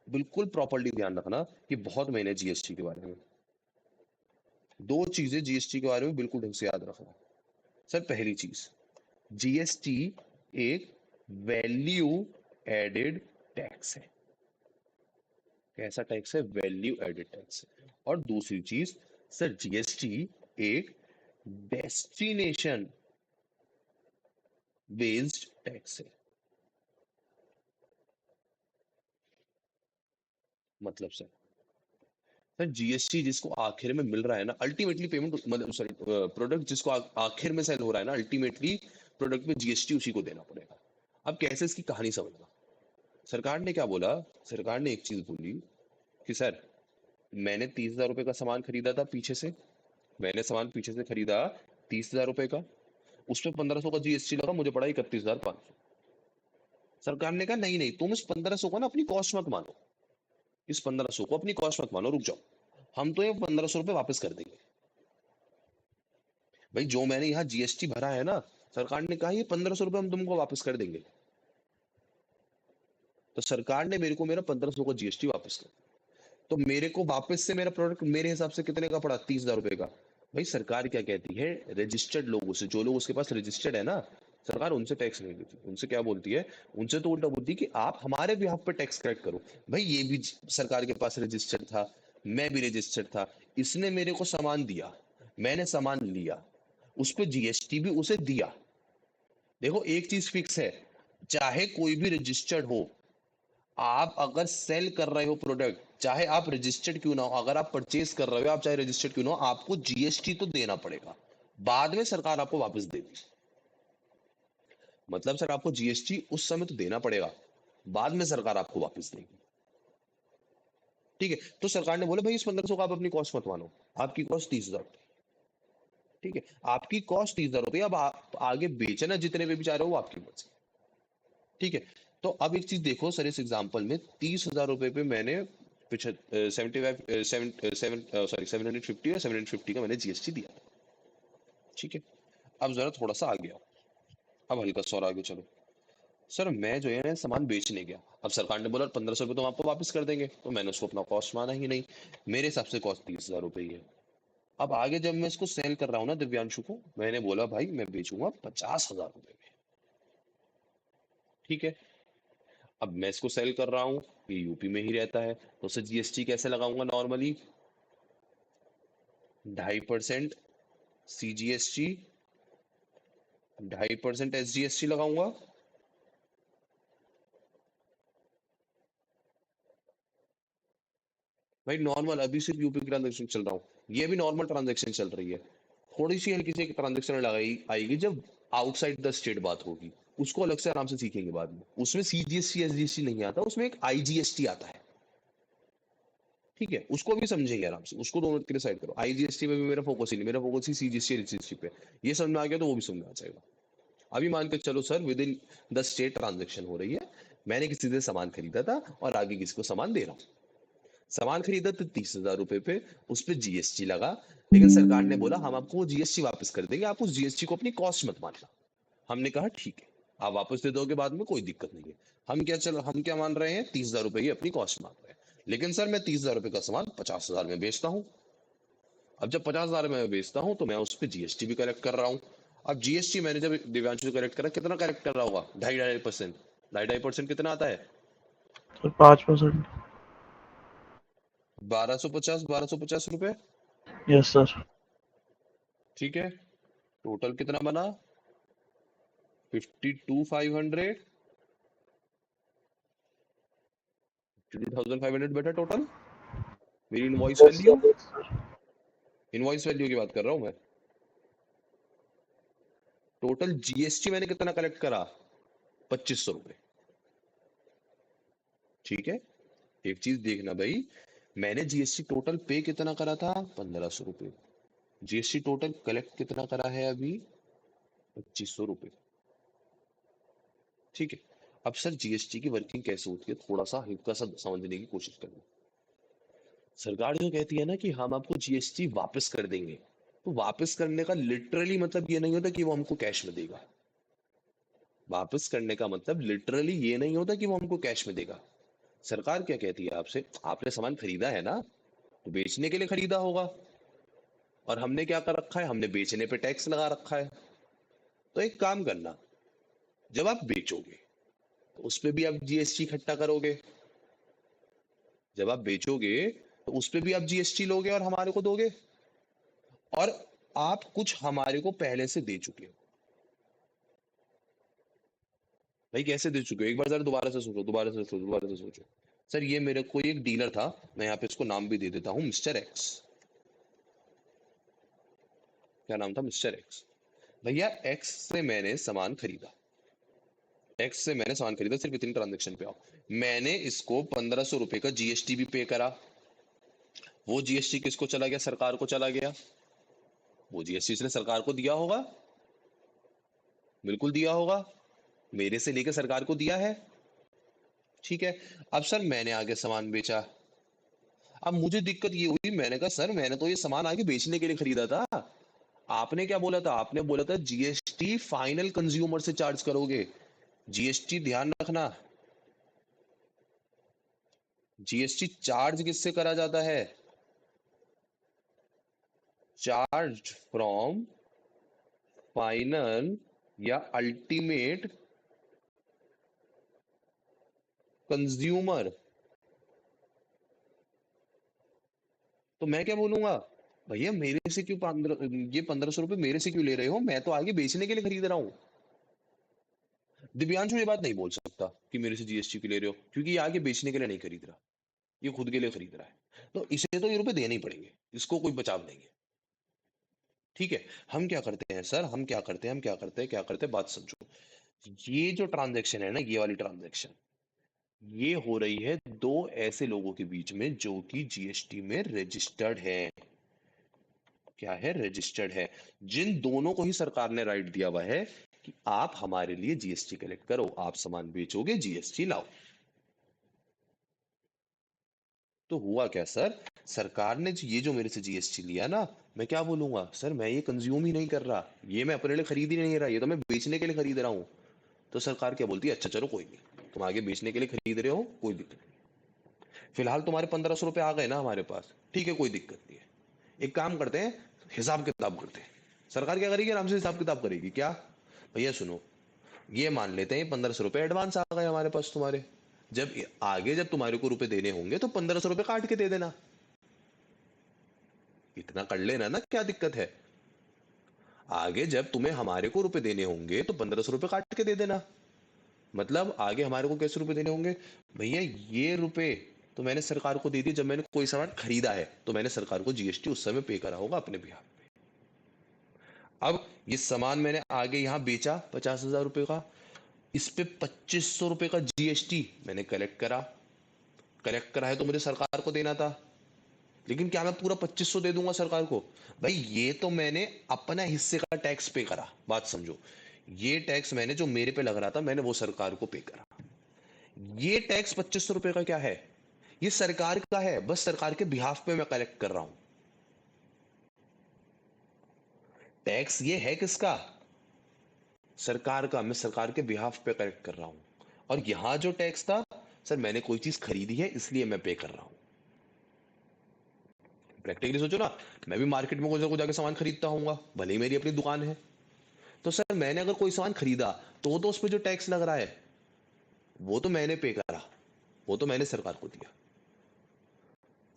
बिल्कुल प्रॉपर्ली ध्यान रखना कि बहुत मैंने जीएसटी के बारे में, दो चीजें जीएसटी के बारे में बिल्कुल ढंग से याद रखना। सर पहली चीज, जीएसटी एक वैल्यू एडेड टैक्स है। कैसा टैक्स है? वैल्यू एडेड टैक्स है। और दूसरी चीज सर, जीएसटी एक डेस्टिनेशन बेस्ड टैक्स है। मतलब सर जीएसटी जिसको आखिर में मिल रहा है ना, अल्टीमेटली पेमेंट, मतलब सॉरी, प्रोडक्ट जिसको आखिर में सेल हो रहा है ना, अल्टीमेटली प्रोडक्ट में जीएसटी उसी को देना पड़ेगा। अब कैसे इसकी कहानी समझना? सरकार ने क्या बोला? सरकार ने एक चीज बोली कि सर मैंने 30,000 रुपए का सामान खरीदा था पीछे से, मैंने सामान पीछे से खरीदा 30,000 रुपए का, उस पर 1,500 का जीएसटी लगा, मुझे पड़ा 31,500। सरकार ने कहा नहीं नहीं, तुम इस 1,500 को ना अपनी कॉस्ट मत मानो, इस 1,500 को अपनी कॉस्ट मत मानो, रुक जाओ, हम तो ये 1,500 रुपए वापस कर देंगे। भाई जो मैंने यहाँ जीएसटी भरा है ना, सरकार ने कहा ये 1,500 रुपए हम तुमको वापस कर देंगे, तो सरकार ने मेरे को मेरा 1,500 का जीएसटी वापस कर, तो मेरे को वापस से मेरा प्रोडक्ट मेरे हिसाब से कितने का पड़ा? 30,000 रुपए का। भाई सरकार क्या कहती है, रजिस्टर्ड लोगों से, जो लोग उसके पास रजिस्टर्ड है ना, सरकार उनसे टैक्स नहीं लेती, उनसे क्या बोलती है, उनसे तो उल्टा बोलती है कि आप हमारे बिहाफ पे टैक्स कलेक्ट करो। भाई ये भी सरकार के पास रजिस्टर्ड था, मैं भी रजिस्टर्ड था, इसने मेरे को सामान दिया, मैंने सामान लिया, उस पर जीएसटी भी उसे दिया। देखो एक चीज फिक्स है, चाहे कोई भी रजिस्टर्ड हो, आप अगर सेल कर रहे हो प्रोडक्ट, चाहे आप रजिस्टर्ड क्यों ना हो, अगर आप परचेज कर रहे हो, आप चाहे रजिस्टर्ड क्यों ना हो, आपको जीएसटी तो देना पड़ेगा, बाद में सरकार आपको वापस देगी। मतलब सर आपको जीएसटी उस समय तो देना पड़ेगा, बाद में सरकार आपको वापस देगी। ठीक है, तो सरकार ने बोला भाई इस 1,500 का आप अपनी कॉस्ट मत मानो, आपकी कॉस्ट 30,000। ठीक है, आपकी कॉस्ट 30,000 रुपये, अब आप आगे बेचना जितने पे भी चाह रहे हो वो आपकी मर्जी। ठीक है, तो अब एक चीज देखो सर, इस एग्जांपल में 30,000 रुपए पे मैंने 75 750 या 750 का मैंने जीएसटी दिया। ठीक है, अब जरा थोड़ा सा आगे आओ, अब हल्का सा और आगे चलो। सर मैं जो है सामान बेचने गया, अब सरकार ने बोला 1,500 रुपये तो हम आपको वापस कर देंगे, तो मैंने उसको अपना कॉस्ट माना ही नहीं, मेरे हिसाब से कॉस्ट 30,000 रुपये ही है। अब आगे जब मैं इसको सेल कर रहा हूँ ना दिव्यांशु को, मैंने बोला भाई मैं बेचूंगा 50,000 रुपये में। ठीक है, अब मैं इसको सेल कर रहा हूँ, ये यूपी में ही रहता है, तो उसे जीएसटी कैसे लगाऊंगा? नॉर्मली 2.5% सीजीएसटी, 2.5% एसजीएसटी लगाऊंगा। भाई नॉर्मल, अभी सिर्फ यूपी की ट्रांजेक्शन चल रहा हूँ, ये भी नॉर्मल ट्रांजेक्शन चल रही है, थोड़ी सी हल्की सी ट्रांजेक्शन लगाई आएगी जब आउटसाइड द स्टेट बात होगी, उसको अलग से आराम से सीखेंगे बाद में। उसमें सीजीएसटी एसजीएसटी नहीं आता, उसमें एक आईजीएसटी आता है, ठीक है, उसको भी समझेंगे आराम से, उसको दोनों के लिए साइड करो। आईजीएसटी में भी मेरा फोकस ही नहीं, मेरा फोकस ही सीजीएसटी एसजीएसटी पे। ये समझ में आ गया तो वो भी समझ में आ जाएगा। अभी मान के चलो sir with in the state transaction हो रही है, मैंने किसी से सामान खरीदा था और आगे किसी को सामान दे रहा हूँ। सामान खरीदा तो 30,000 रुपए पे, उस पर जीएसटी लगा, लेकिन सरकार ने बोला हम आपको जीएसटी वापस कर देंगे, आप उस जीएसटी को अपनी कॉस्ट मत मानना। हमने कहा ठीक है, आप वापस दे दोगे बाद में, कोई दिक्कत नहीं है। हम क्या मान रहे हैं, 30,000 रुपए ही अपनी कॉस्ट मान रहे हैं। लेकिन सर मैं 30,000 रुपए का सामान 50,000 में बेचता हूँ। अब जब 50,000 में बेचता हूँ तो मैं उस पर जीएसटी भी कलेक्ट कर रहा हूँ। अब जीएसटी मैंने जब दिव्यांशु से कलेक्ट करा, कितना कलेक्ट कर रहा होगा, 2.5% 2.5% कितना आता है, सर 5%। 1250 रुपए, यस सर। ठीक है। टोटल कितना बना, 52,500, 52,500 बेटा टोटल। मेरी invoice yes value, sir, yes sir. Invoice value की बात कर रहा हूं मैं। टोटल जीएसटी मैंने कितना कलेक्ट करा, 2,500 रुपए, ठीक है। एक चीज देखना भाई, मैंने जीएसटी टोटल पे कितना करा था, 1,500 रुपए। जीएसटी टोटल कलेक्ट कितना करा है अभी, 2,500 रुपए, ठीक है। अब सर जीएसटी की वर्किंग कैसे होती है, थोड़ा सा हल्का सा समझने की कोशिश करना। सरकार जो कहती है ना कि हम आपको जीएसटी वापस कर देंगे, तो वापस करने का लिटरली मतलब ये नहीं होता कि वो हमको कैश में देगा। वापस करने का मतलब लिटरली ये नहीं होता कि वो हमको कैश में देगा। सरकार क्या कहती है आपसे, आपने सामान खरीदा है ना, तो बेचने के लिए खरीदा होगा, और हमने क्या कर रखा है, हमने बेचने पे टैक्स लगा रखा है। तो एक काम करना, जब आप बेचोगे तो उस पे भी आप जीएसटी इकट्ठा करोगे, जब आप बेचोगे तो उस पे भी आप जीएसटी लोगे और हमारे को दोगे, और आप कुछ हमारे को पहले से दे चुके हो। भाई कैसे दे चुके हो, एक बार जरा दोबारा से सोचो, दोबारा से सोचो। सर ये मेरे कोई एक डीलर था, मैं यहाँ पे इसको नाम भी दे देता हूँ, मिस्टर एक्स। क्या नाम था, मिस्टर एक्स। भैया एक्स से मैंने सामान खरीदा, एक्स से मैंने सामान खरीदा, सिर्फ इतनी ट्रांजेक्शन पे आओ। मैंने इसको 1,500 रुपए का जीएसटी भी पे करा। वो जीएसटी किसको चला गया, सरकार को चला गया। वो जीएसटी इसने सरकार को दिया होगा, बिल्कुल दिया होगा, मेरे से लेकर सरकार को दिया है, ठीक है। अब सर मैंने आगे सामान बेचा, अब मुझे दिक्कत ये हुई, मैंने कहा सर मैंने तो ये सामान आगे बेचने के लिए खरीदा था, आपने क्या बोला था, आपने बोला था जीएसटी फाइनल कंज्यूमर से चार्ज करोगे। जीएसटी ध्यान रखना, जीएसटी चार्ज किससे करा जाता है, चार्ज फ्रॉम फाइनल या अल्टीमेट कंज्यूमर। तो मैं क्या बोलूंगा, भैया मेरे से क्यों 1,500 रुपए मेरे से क्यों ले रहे हो, मैं तो आगे बेचने के लिए खरीद रहा हूँ। दिव्यांशु ये बात नहीं बोल सकता कि मेरे से जीएसटी क्यों ले रहे हो, क्योंकि ये आगे बेचने के लिए नहीं खरीद रहा, ये खुद के लिए खरीद रहा है, तो इसे तो ये रुपए देने ही पड़ेंगे, इसको कोई बचाव नहीं है, ठीक है। हम क्या करते हैं सर, क्या करते हैं, बात समझो। ये जो ट्रांजेक्शन है ना, ये वाली ट्रांजेक्शन, ये हो रही है दो ऐसे लोगों के बीच में जो कि जीएसटी में रजिस्टर्ड है। क्या है, रजिस्टर्ड है। जिन दोनों को ही सरकार ने राइट दिया हुआ है कि आप हमारे लिए जीएसटी कलेक्ट करो, आप सामान बेचोगे जीएसटी लाओ। तो हुआ क्या सर, सरकार ने ये जो मेरे से जीएसटी लिया ना, मैं क्या बोलूंगा सर, मैं ये कंज्यूम ही नहीं कर रहा, ये मैं अपने लिए खरीद ही नहीं रहा, ये तो मैं बेचने के लिए खरीद रहा हूँ। तो सरकार क्या बोलती है, अच्छा चलो कोई नहीं, तुम आगे बेचने के लिए खरीद रहे हो, कोई दिक्कत नहीं, फिलहाल तुम्हारे 1,500 रुपए आ गए ना हमारे पास, ठीक है कोई दिक्कत नहीं है, एक काम करते हैं, हिसाब किताब करते हैं। सरकार क्या करेगी, आराम से हिसाब किताब करेगी। क्या, भैया सुनो, ये मान लेते हैं 1,500 रुपए एडवांस आ गए हमारे पास तुम्हारे, जब आगे जब तुम्हारे को रुपए देने होंगे तो 1,500 रुपए काट के दे देना, इतना कर लेना ना, क्या दिक्कत है। आगे जब तुम्हें हमारे को रुपए देने होंगे तो 1,500 रुपए काट के दे देना। मतलब आगे हमारे को कैसे रुपए देने होंगे, भैया ये रुपए तो मैंने सरकार को दे दिए, जब मैंने कोई सामान खरीदा है तो मैंने सरकार को जीएसटी उस समय पे करा होगा अपने बिहाफ पे। अब ये सामान मैंने आगे यहाँ बेचा 50,000 रुपए का, इस पे 2500 रुपए का जीएसटी मैंने कलेक्ट करा है तो मुझे सरकार को देना था, लेकिन क्या मैं पूरा 2500 दे दूंगा सरकार को? भाई ये तो मैंने अपना हिस्से का टैक्स पे करा, बात समझो। ये टैक्स मैंने जो मेरे पे लग रहा था मैंने वो सरकार को पे करा। ये टैक्स 2500 रुपए का क्या है? ये सरकार का है, बस सरकार के बिहाफ पे मैं कलेक्ट कर रहा हूं। टैक्स ये है किसका? सरकार का। मैं सरकार के बिहाफ पे कलेक्ट कर रहा हूं। और यहां जो टैक्स था, सर मैंने कोई चीज खरीदी है इसलिए मैं पे कर रहा हूं। प्रैक्टिकली सोचो ना, मैं भी मार्केट में कुछ जाके सामान खरीदता हूँ, भले ही मेरी अपनी दुकान है, तो सर मैंने अगर कोई सामान खरीदा तो उस पर जो टैक्स लग रहा है वो तो मैंने पे करा, वो तो मैंने सरकार को दिया।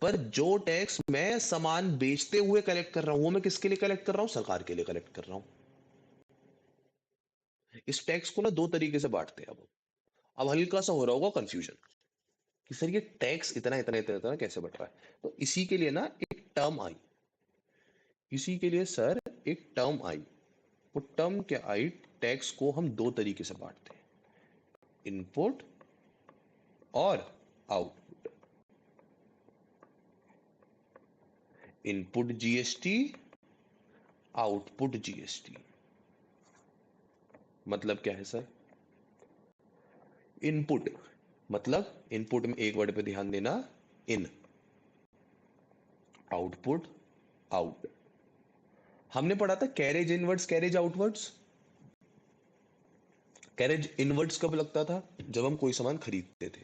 पर जो टैक्स मैं सामान बेचते हुए कलेक्ट कर रहा हूं वो मैं किसके लिए कलेक्ट कर रहा हूं? सरकार के लिए कलेक्ट कर रहा हूं। इस टैक्स को ना दो तरीके से बांटते हैं। अब हल्का सा हो रहा होगा कंफ्यूजन कि सर ये टैक्स इतना इतना इतना इतना कैसे बढ़ रहा है। तो इसी के लिए ना एक टर्म आई, इसी के लिए सर एक टर्म आई। वो टर्म क्या आई? टैक्स को हम दो तरीके से बांटते हैं, इनपुट और output. Input GST, output GST. मतलब क्या है सर? इनपुट मतलब, इनपुट में एक वर्ड पे ध्यान देना, इन। Output, out. हमने पढ़ा था carriage inwards, carriage outwards. Carriage inwards कब लगता था? जब हम कोई सामान खरीदते थे।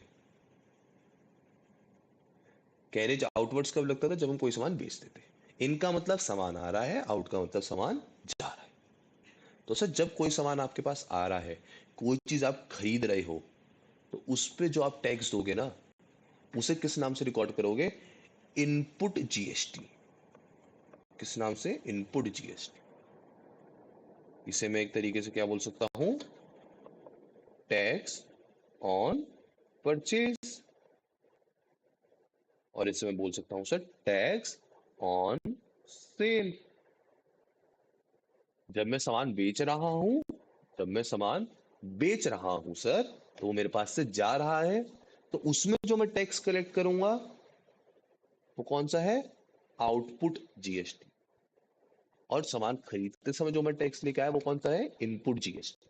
कैरेज आउटवर्ड्स कब लगता था? जब हम कोई सामान बेचते थे। इनका मतलब सामान आ रहा है, आउट का मतलब सामान जा रहा है। तो सर जब कोई सामान आपके पास आ रहा है, कोई चीज आप खरीद रहे हो, तो उस पे जो आप टैक्स दोगे ना, उसे किस नाम से रिकॉर्ड करोगे? Input GST. किस नाम से? Input GST. इसे मैं एक तरीके से क्या बोल सकता हूं? Tax on purchase. और इसे मैं बोल सकता हूं सर टैक्स ऑन सेल। जब मैं सामान बेच रहा हूं, जब मैं सामान बेच रहा हूं सर, तो वो मेरे पास से जा रहा है, तो उसमें जो मैं टैक्स कलेक्ट करूंगा वो कौन सा है? Output GST. और सामान खरीदते समय जो मैं टैक्स लेके आया वो कौन सा है? Input GST.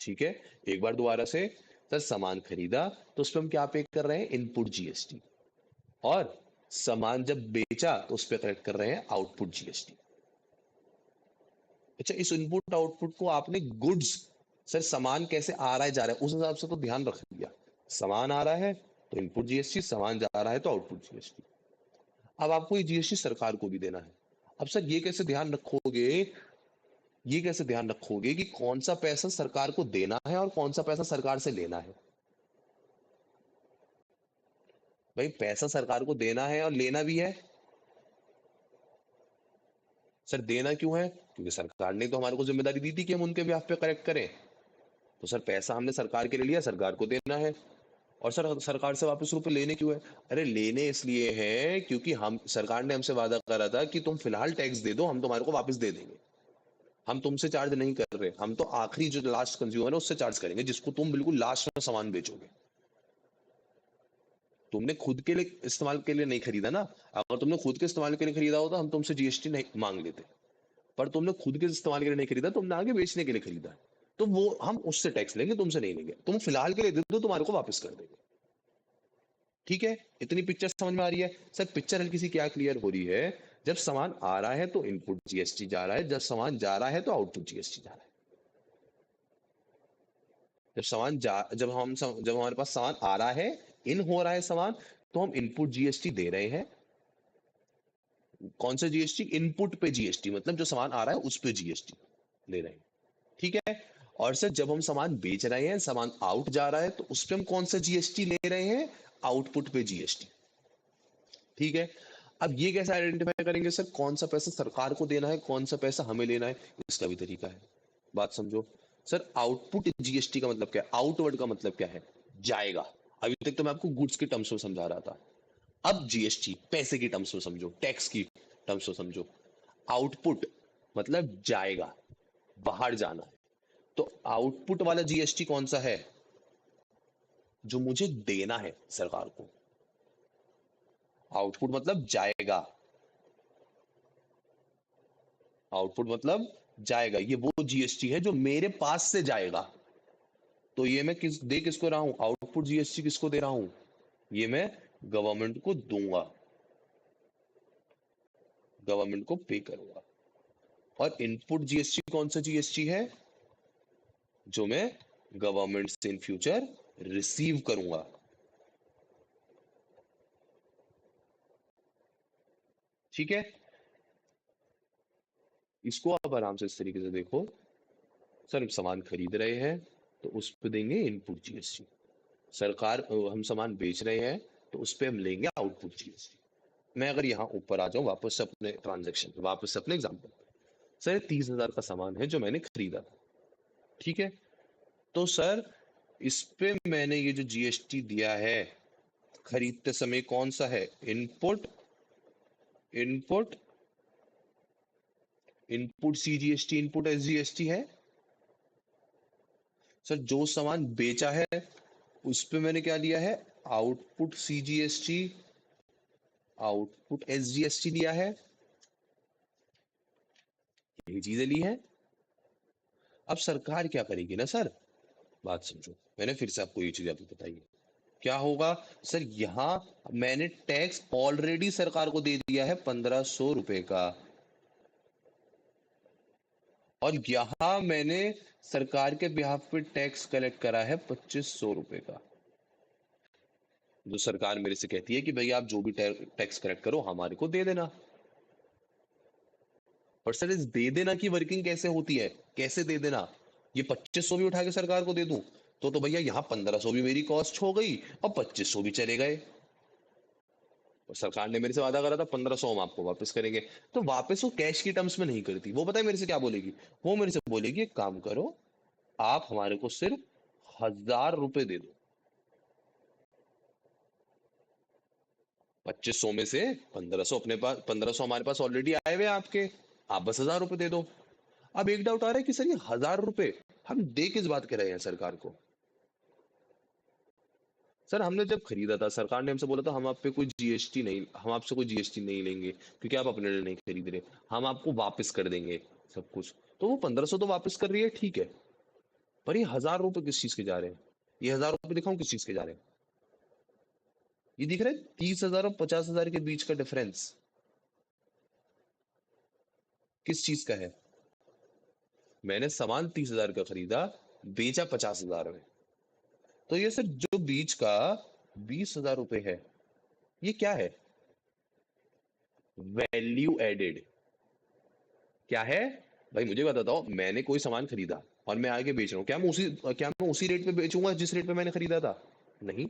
ठीक है, एक बार दोबारा से। सर सामान खरीदा तो उस पर हम क्या पे कर रहे हैं? Input GST. और सामान जब बेचा तो उस पर कलेक्ट कर रहे हैं आउटपुट जीएसटी। अच्छा, इस इनपुट आउटपुट को आपने गुड्स, सर सामान कैसे आ रहा है जा रहा है उस हिसाब से तो ध्यान रख लिया। सामान आ रहा है तो इनपुट जीएसटी, सामान जा रहा है तो आउटपुट जीएसटी। अब आपको ये जीएसटी सरकार को भी देना है। अब सर ये कैसे ध्यान रखोगे कि कौन सा पैसा सरकार को देना है और कौन सा पैसा सरकार से लेना है? भाई पैसा सरकार को देना है और लेना भी है। सर देना क्यों है? क्योंकि सरकार ने तो हमारे को जिम्मेदारी दी थी कि हम उनके ब्याह पे करेक्ट करें। तो सर पैसा हमने सरकार के लिए लिया, सरकार को देना है। और सर सरकार से वापस रुपए लेने क्यों है? अरे लेने इसलिए हैं क्योंकि हम, सरकार ने हमसे वादा करा था कि तुम फिलहाल टैक्स दे दो, हम तुम्हारे को वापस दे देंगे। हम तुमसे चार्ज नहीं कर रहे, हम तो आखिरी जो लास्ट कंज्यूमर है उससे चार्ज करेंगे, जिसको तुम बिल्कुल लास्ट में सामान बेचोगे। तुमने खुद के लिए इस्तेमाल के लिए नहीं खरीदा ना। अगर तुमने खुद के इस्तेमाल के लिए खरीदा होता हम तुमसे जीएसटी नहीं मांग लेते। पर तुमने खुद के इस्तेमाल के लिए नहीं खरीदा, तुमने आगे बेचने के लिए खरीदा है। तो वो हम उससे टैक्स लेंगे, तुमसे नहीं लेंगे। तुम फिलहाल के लिए दे दो, तुम्हारे को वापस कर देंगे। ठीक है, इतनी पिक्चर समझ में आ रही है? सर पिक्चर हल्की सी क्या क्लियर हो रही है? जब सामान आ रहा है तो इनपुट जीएसटी जा रहा है, जब सामान जा रहा है तो आउटपुट जीएसटी जा रहा है। जब हमारे पास सामान आ रहा है, इन हो रहा है सामान, तो हम इनपुट जीएसटी दे रहे हैं। कौन सा जीएसटी? इनपुट पे जीएसटी, मतलब जो सामान आ रहा है उस पे जीएसटी ले रहे हैं। ठीक है। और सर जब हम सामान बेच रहे हैं, सामान आउट जा रहा है, तो उस पे हम कौन सा जीएसटी ले रहे हैं? आउटपुट पे जीएसटी। ठीक है। अब ये कैसे आइडेंटिफाई करेंगे सर कौन सा पैसा सरकार को देना है, कौन सा पैसा हमें लेना है? इसका भी तरीका है, बात समझो। सर आउटपुट जीएसटी का मतलब क्या है? आउटवर्ड का मतलब क्या है? जाएगा। अभी तक तो मैं आपको गुड्स के टर्म्स में समझा रहा था। अब जीएसटी पैसे की टर्म्स में समझो, टैक्स की टर्म्स में समझो। आउटपुट मतलब जाएगा, बाहर जाना है। तो आउटपुट वाला जीएसटी कौन सा है? जो मुझे देना है सरकार को। आउटपुट मतलब जाएगा, आउटपुट मतलब जाएगा, ये वो जीएसटी है जो मेरे पास से जाएगा। तो ये मैं किसको रहा हूं? आउटपुट जीएसटी किसको दे रहा हूं? ये मैं गवर्नमेंट को दूंगा, गवर्नमेंट को पे करूंगा। और इनपुट जीएसटी कौन सा जीएसटी है? जो मैं गवर्नमेंट से इन फ्यूचर रिसीव करूंगा। ठीक है, इसको आप आराम से इस तरीके से देखो। सर हम सामान खरीद रहे हैं तो उस पर देंगे इनपुट जीएसटी। सरकार हम सामान बेच रहे हैं तो उस पर हम लेंगे आउटपुट जीएसटी। मैं अगर यहाँ ऊपर आ जाऊं वापस से अपने ट्रांजेक्शन, वापस से अपने एग्जाम्पल, सर 30,000 का सामान है जो मैंने खरीदा था, ठीक है। तो सर इस पे मैंने ये जो जीएसटी दिया है खरीदते समय कौन सा है? Input, input, input CGST, input SGST है। सर जो सामान बेचा है उस पे मैंने क्या लिया है? आउटपुट सीजीएसटी, आउटपुट एसजीएसटी लिया है, यही चीजें ली है। अब सरकार क्या करेगी ना सर, बात समझो, मैंने फिर से आपको ये चीज अभी बताई है। क्या होगा सर? यहां मैंने टैक्स ऑलरेडी सरकार को दे दिया है 1,500 रुपए का, और यहां मैंने सरकार के बिहाफ पे टैक्स कलेक्ट करा है 2,500 रुपए का। जो सरकार मेरे से कहती है कि भाई आप जो भी टैक्स कलेक्ट करो हमारे को दे देना। पर सर इस दे देना की वर्किंग कैसे होती है? कैसे दे देना? ये 2,500 भी उठा के सरकार को दे दूं तो भैया यहाँ 1,500 भी मेरी कॉस्ट हो गई और 2,500 भी चले गए। और सरकार ने मेरे से वादा करा था 1,500 हम आपको वापस करेंगे। तो वापस वो कैश की टर्म्स में नहीं करती, वो पता है मेरे से क्या बोलेगी? वो मेरे से बोलेगी एक काम करो, आप हमारे को सिर्फ 1,000 रुपए दे दो। 2,500 में से 1,500 अपने पास, 1,500 हमारे पास ऑलरेडी आए हुए हैं आपके, आप बस 1,000 रुपए दे दो। अब एक डाउट आ रहा है कि सर ये 1,000 रुपए हम दे किस बात के रहे हैं सरकार को? सर हमने जब खरीदा था सरकार ने हमसे बोला था हम आप पे कोई जीएसटी नहीं, हम आपसे कोई जीएसटी नहीं लेंगे क्योंकि आप अपने लिए नहीं खरीद रहे, हम आपको वापस कर देंगे सब कुछ। तो वो 1,500 तो वापस कर रही है, ठीक है, पर ये 1,000 रुपए किस चीज के जा रहे हैं? ये 1,000 रुपए दिखाऊं किस चीज के जा रहे हैं? ये दिख रहा है 30,000 और 50,000 के बीच का डिफरेंस किस चीज का है? मैंने सामान 30,000 का खरीदा, बेचा 50,000 में। तो ये सर जो बीच का 20,000 रुपए है, ये क्या है? Value added. क्या है भाई? मुझे बताओ, मैंने कोई सामान खरीदा और मैं आगे बेच रहा हूँ, क्या मैं उसी रेट पे बेचूंगा जिस रेट पे मैंने खरीदा था? नहीं,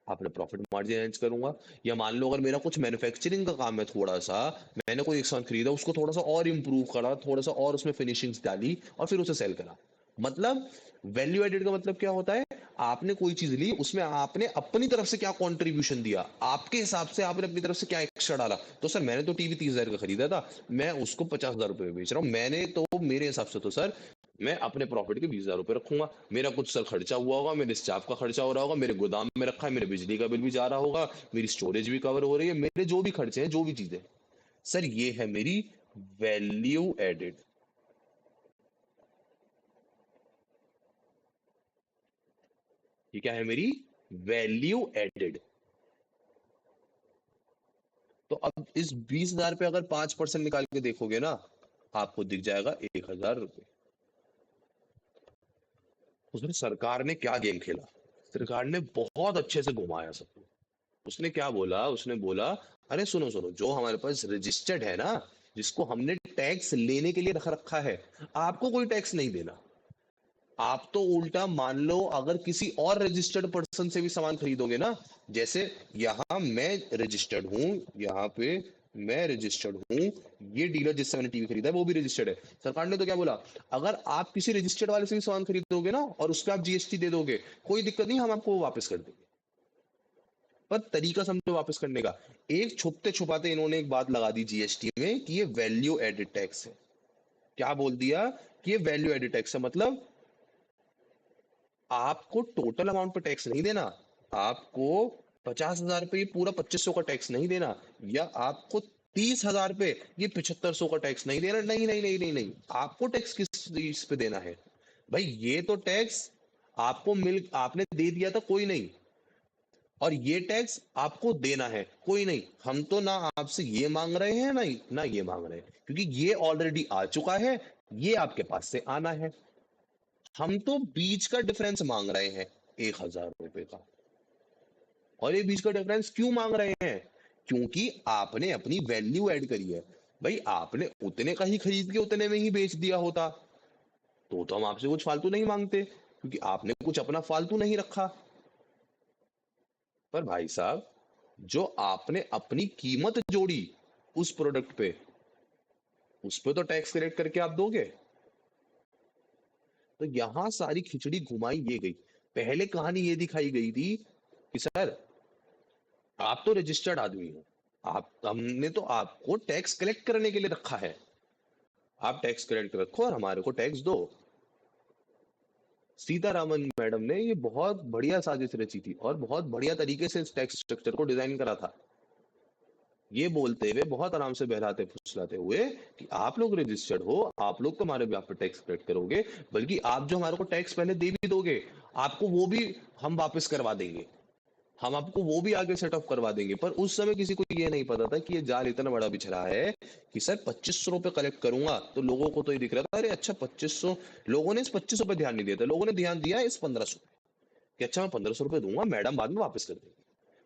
अपने प्रॉफिट मार्जिन एंच करूंगा। या मान लो अगर मेरा कुछ मैन्युफैक्चरिंग का काम है, थोड़ा सा मैंने कोई एक सामान खरीदा, उसको थोड़ा सा और इंप्रूव करा, थोड़ा सा और उसमें फिनिशिंग्स डाली और फिर उसे सेल करा। मतलब वैल्यू एडेड का मतलब क्या होता है? आपने कोई चीज ली, उसमें आपने अपनी तरफ से क्या कंट्रीब्यूशन दिया, आपके हिसाब से आपने अपनी तरफ से क्या एक्स्ट्रा डाला। तो सर मैंने तो टीवी 30,000 का खरीदा था, मैं उसको 50,000 रुपए में बेच रहा हूँ, मैंने तो मेरे हिसाब से तो सर मैं अपने प्रॉफिट के 20,000 रुपए रखूंगा। मेरा कुछ सर खर्चा हुआ होगा, मेरे स्टाफ का खर्चा हो रहा होगा, मेरे गोदाम में रखा है, मेरे बिजली का बिल भी जा रहा होगा, मेरी स्टोरेज भी कवर हो रही है, मेरे जो भी खर्चे हैं, जो भी चीजें, सर ये है मेरी वैल्यू एडेड। ये क्या है? मेरी वैल्यू एडेड। तो अब इस 20,000 पे अगर 5% निकाल के देखोगे ना, आपको दिख जाएगा 1,000 रुपए। उसमें सरकार ने क्या गेम खेला? सरकार ने बहुत अच्छे से घुमाया सबको। उसने क्या बोला? उसने बोला अरे सुनो सुनो, जो हमारे पास रजिस्टर्ड है ना, जिसको हमने टैक्स लेने के लिए रख रखा है, आपको कोई टैक्स नहीं देना। आप तो उल्टा मान लो अगर किसी और रजिस्टर्ड पर्सन से भी सामान खरीदोगे ना, जैसे यहां मैं रजिस्टर्ड हूं, यहाँ पे मैं रजिस्टर्ड हूं, ये डीलर जिससे मैंने टीवी खरीदा है वो भी रजिस्टर्ड है। सरकार ने तो क्या बोला? अगर आप किसी रजिस्टर्ड वाले से भी सामान खरीदोगे ना और उस पर आप जीएसटी दे दोगे, कोई दिक्कत नहीं, हम आपको वो वापस कर देंगे। पर तरीका समझो वापस करने का। एक छुपते छुपाते इन्होंने एक बात लगा दी जीएसटी में कि ये वैल्यू एडेड टैक्स है। क्या बोल दिया? कि ये वैल्यू एडेड टैक्स है, मतलब आपको टोटल अमाउंट पे टैक्स नहीं देना, आपको 50,000 पे ये पूरा 2500 का टैक्स नहीं देना, या आपको 30,000 पे ये 7500 का टैक्स नहीं देना। नहीं नहीं नहीं नहीं नहीं, आपको टैक्स किस चीज पे देना है भाई? ये तो टैक्स आपको मिल आपने दे दिया था, कोई नहीं, और ये टैक्स आपको देना है, कोई नहीं। हम तो ना आपसे ये मांग रहे हैं ना ना ये मांग रहे हैं, क्योंकि ये ऑलरेडी आ चुका है, ये आपके पास से आना है। हम तो बीच का डिफरेंस मांग रहे हैं 1,000 रुपए का। और ये बीच का डिफरेंस क्यों मांग रहे हैं? क्योंकि आपने अपनी वैल्यू ऐड करी है। भाई आपने उतने का ही खरीद के उतने में ही बेच दिया होता तो हम आपसे कुछ फालतू नहीं मांगते, क्योंकि आपने कुछ अपना फालतू नहीं रखा। पर भाई साहब, जो आपने अपनी कीमत जोड़ी उस प्रोडक्ट पे, उस पे तो टैक्स कलेक्ट करके आप दोगे। तो यहां सारी खिचड़ी घुमाई ये गई। पहले कहानी ये दिखाई गई थी कि सर, आप तो रजिस्टर्ड आदमी हो, आप हमने तो आपको टैक्स कलेक्ट करने के लिए रखा है, आप टैक्स कलेक्ट रखो और हमारे को टैक्स दो। सीतारामन मैडम ने ये बहुत बढ़िया साजिश रची थी और बहुत बढ़िया तरीके से इस टैक्स स्ट्रक्चर को डिजाइन करा था, ये बोलते हुए, बहुत आराम से बहलाते फुसलाते हुए, कि आप लोग रजिस्टर्ड हो, आप लोग तो हमारे ब्याह पे टैक्स कलेक्ट करोगे, बल्कि आप जो हमारे को टैक्स पहले दे भी दोगे, आपको वो भी हम वापस करवा देंगे, हम आपको वो भी आगे सेट ऑफ करवा देंगे। पर उस समय किसी को ये नहीं पता था कि ये जाल इतना बड़ा बिछ रहा है कि सर 2500 रुपये कलेक्ट करूंगा, तो लोगों को तो ये दिख रहा था, अरे अच्छा 2500। लोगों ने इस 2500 पे ध्यान नहीं दिया था, लोगों ने ध्यान दिया इस 1500 कि अच्छा मैं 1500 रुपये दूंगा, मैडम बाद में वापस कर देंगे।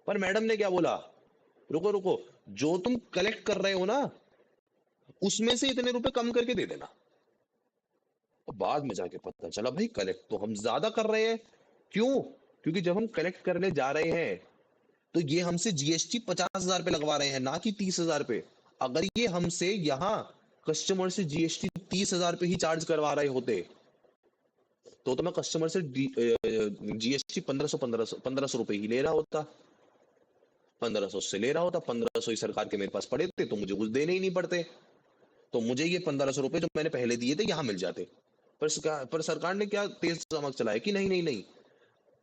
पर मैडम ने क्या बोला? रुको रुको, जो तुम कलेक्ट कर रहे हो ना, उसमें से इतने रुपए कम करके दे देना। और बाद में जाके पता चला भाई कलेक्ट तो हम ज्यादा कर रहे हैं। क्यों? क्योंकि जब हम कलेक्ट करने जा रहे हैं तो ये हमसे जीएसटी 50,000 पे लगवा रहे हैं, ना कि 30,000 पे। अगर ये हमसे यहाँ कस्टमर से जीएसटी 30,000 पे ही चार्ज करवा रहे होते तो मैं कस्टमर से जीएसटी 1500 रुपए ही ले रहा होता, 1500 से ले रहा होता, 1500 ही सरकार के मेरे पास पड़े थे तो मुझे कुछ देने ही नहीं पड़ते, तो मुझे ये 1500 रुपए जो मैंने पहले दिए थे यहाँ मिल जाते। पर सरकार ने क्या तेज दिमाग चलाया कि नहीं नहीं नहीं,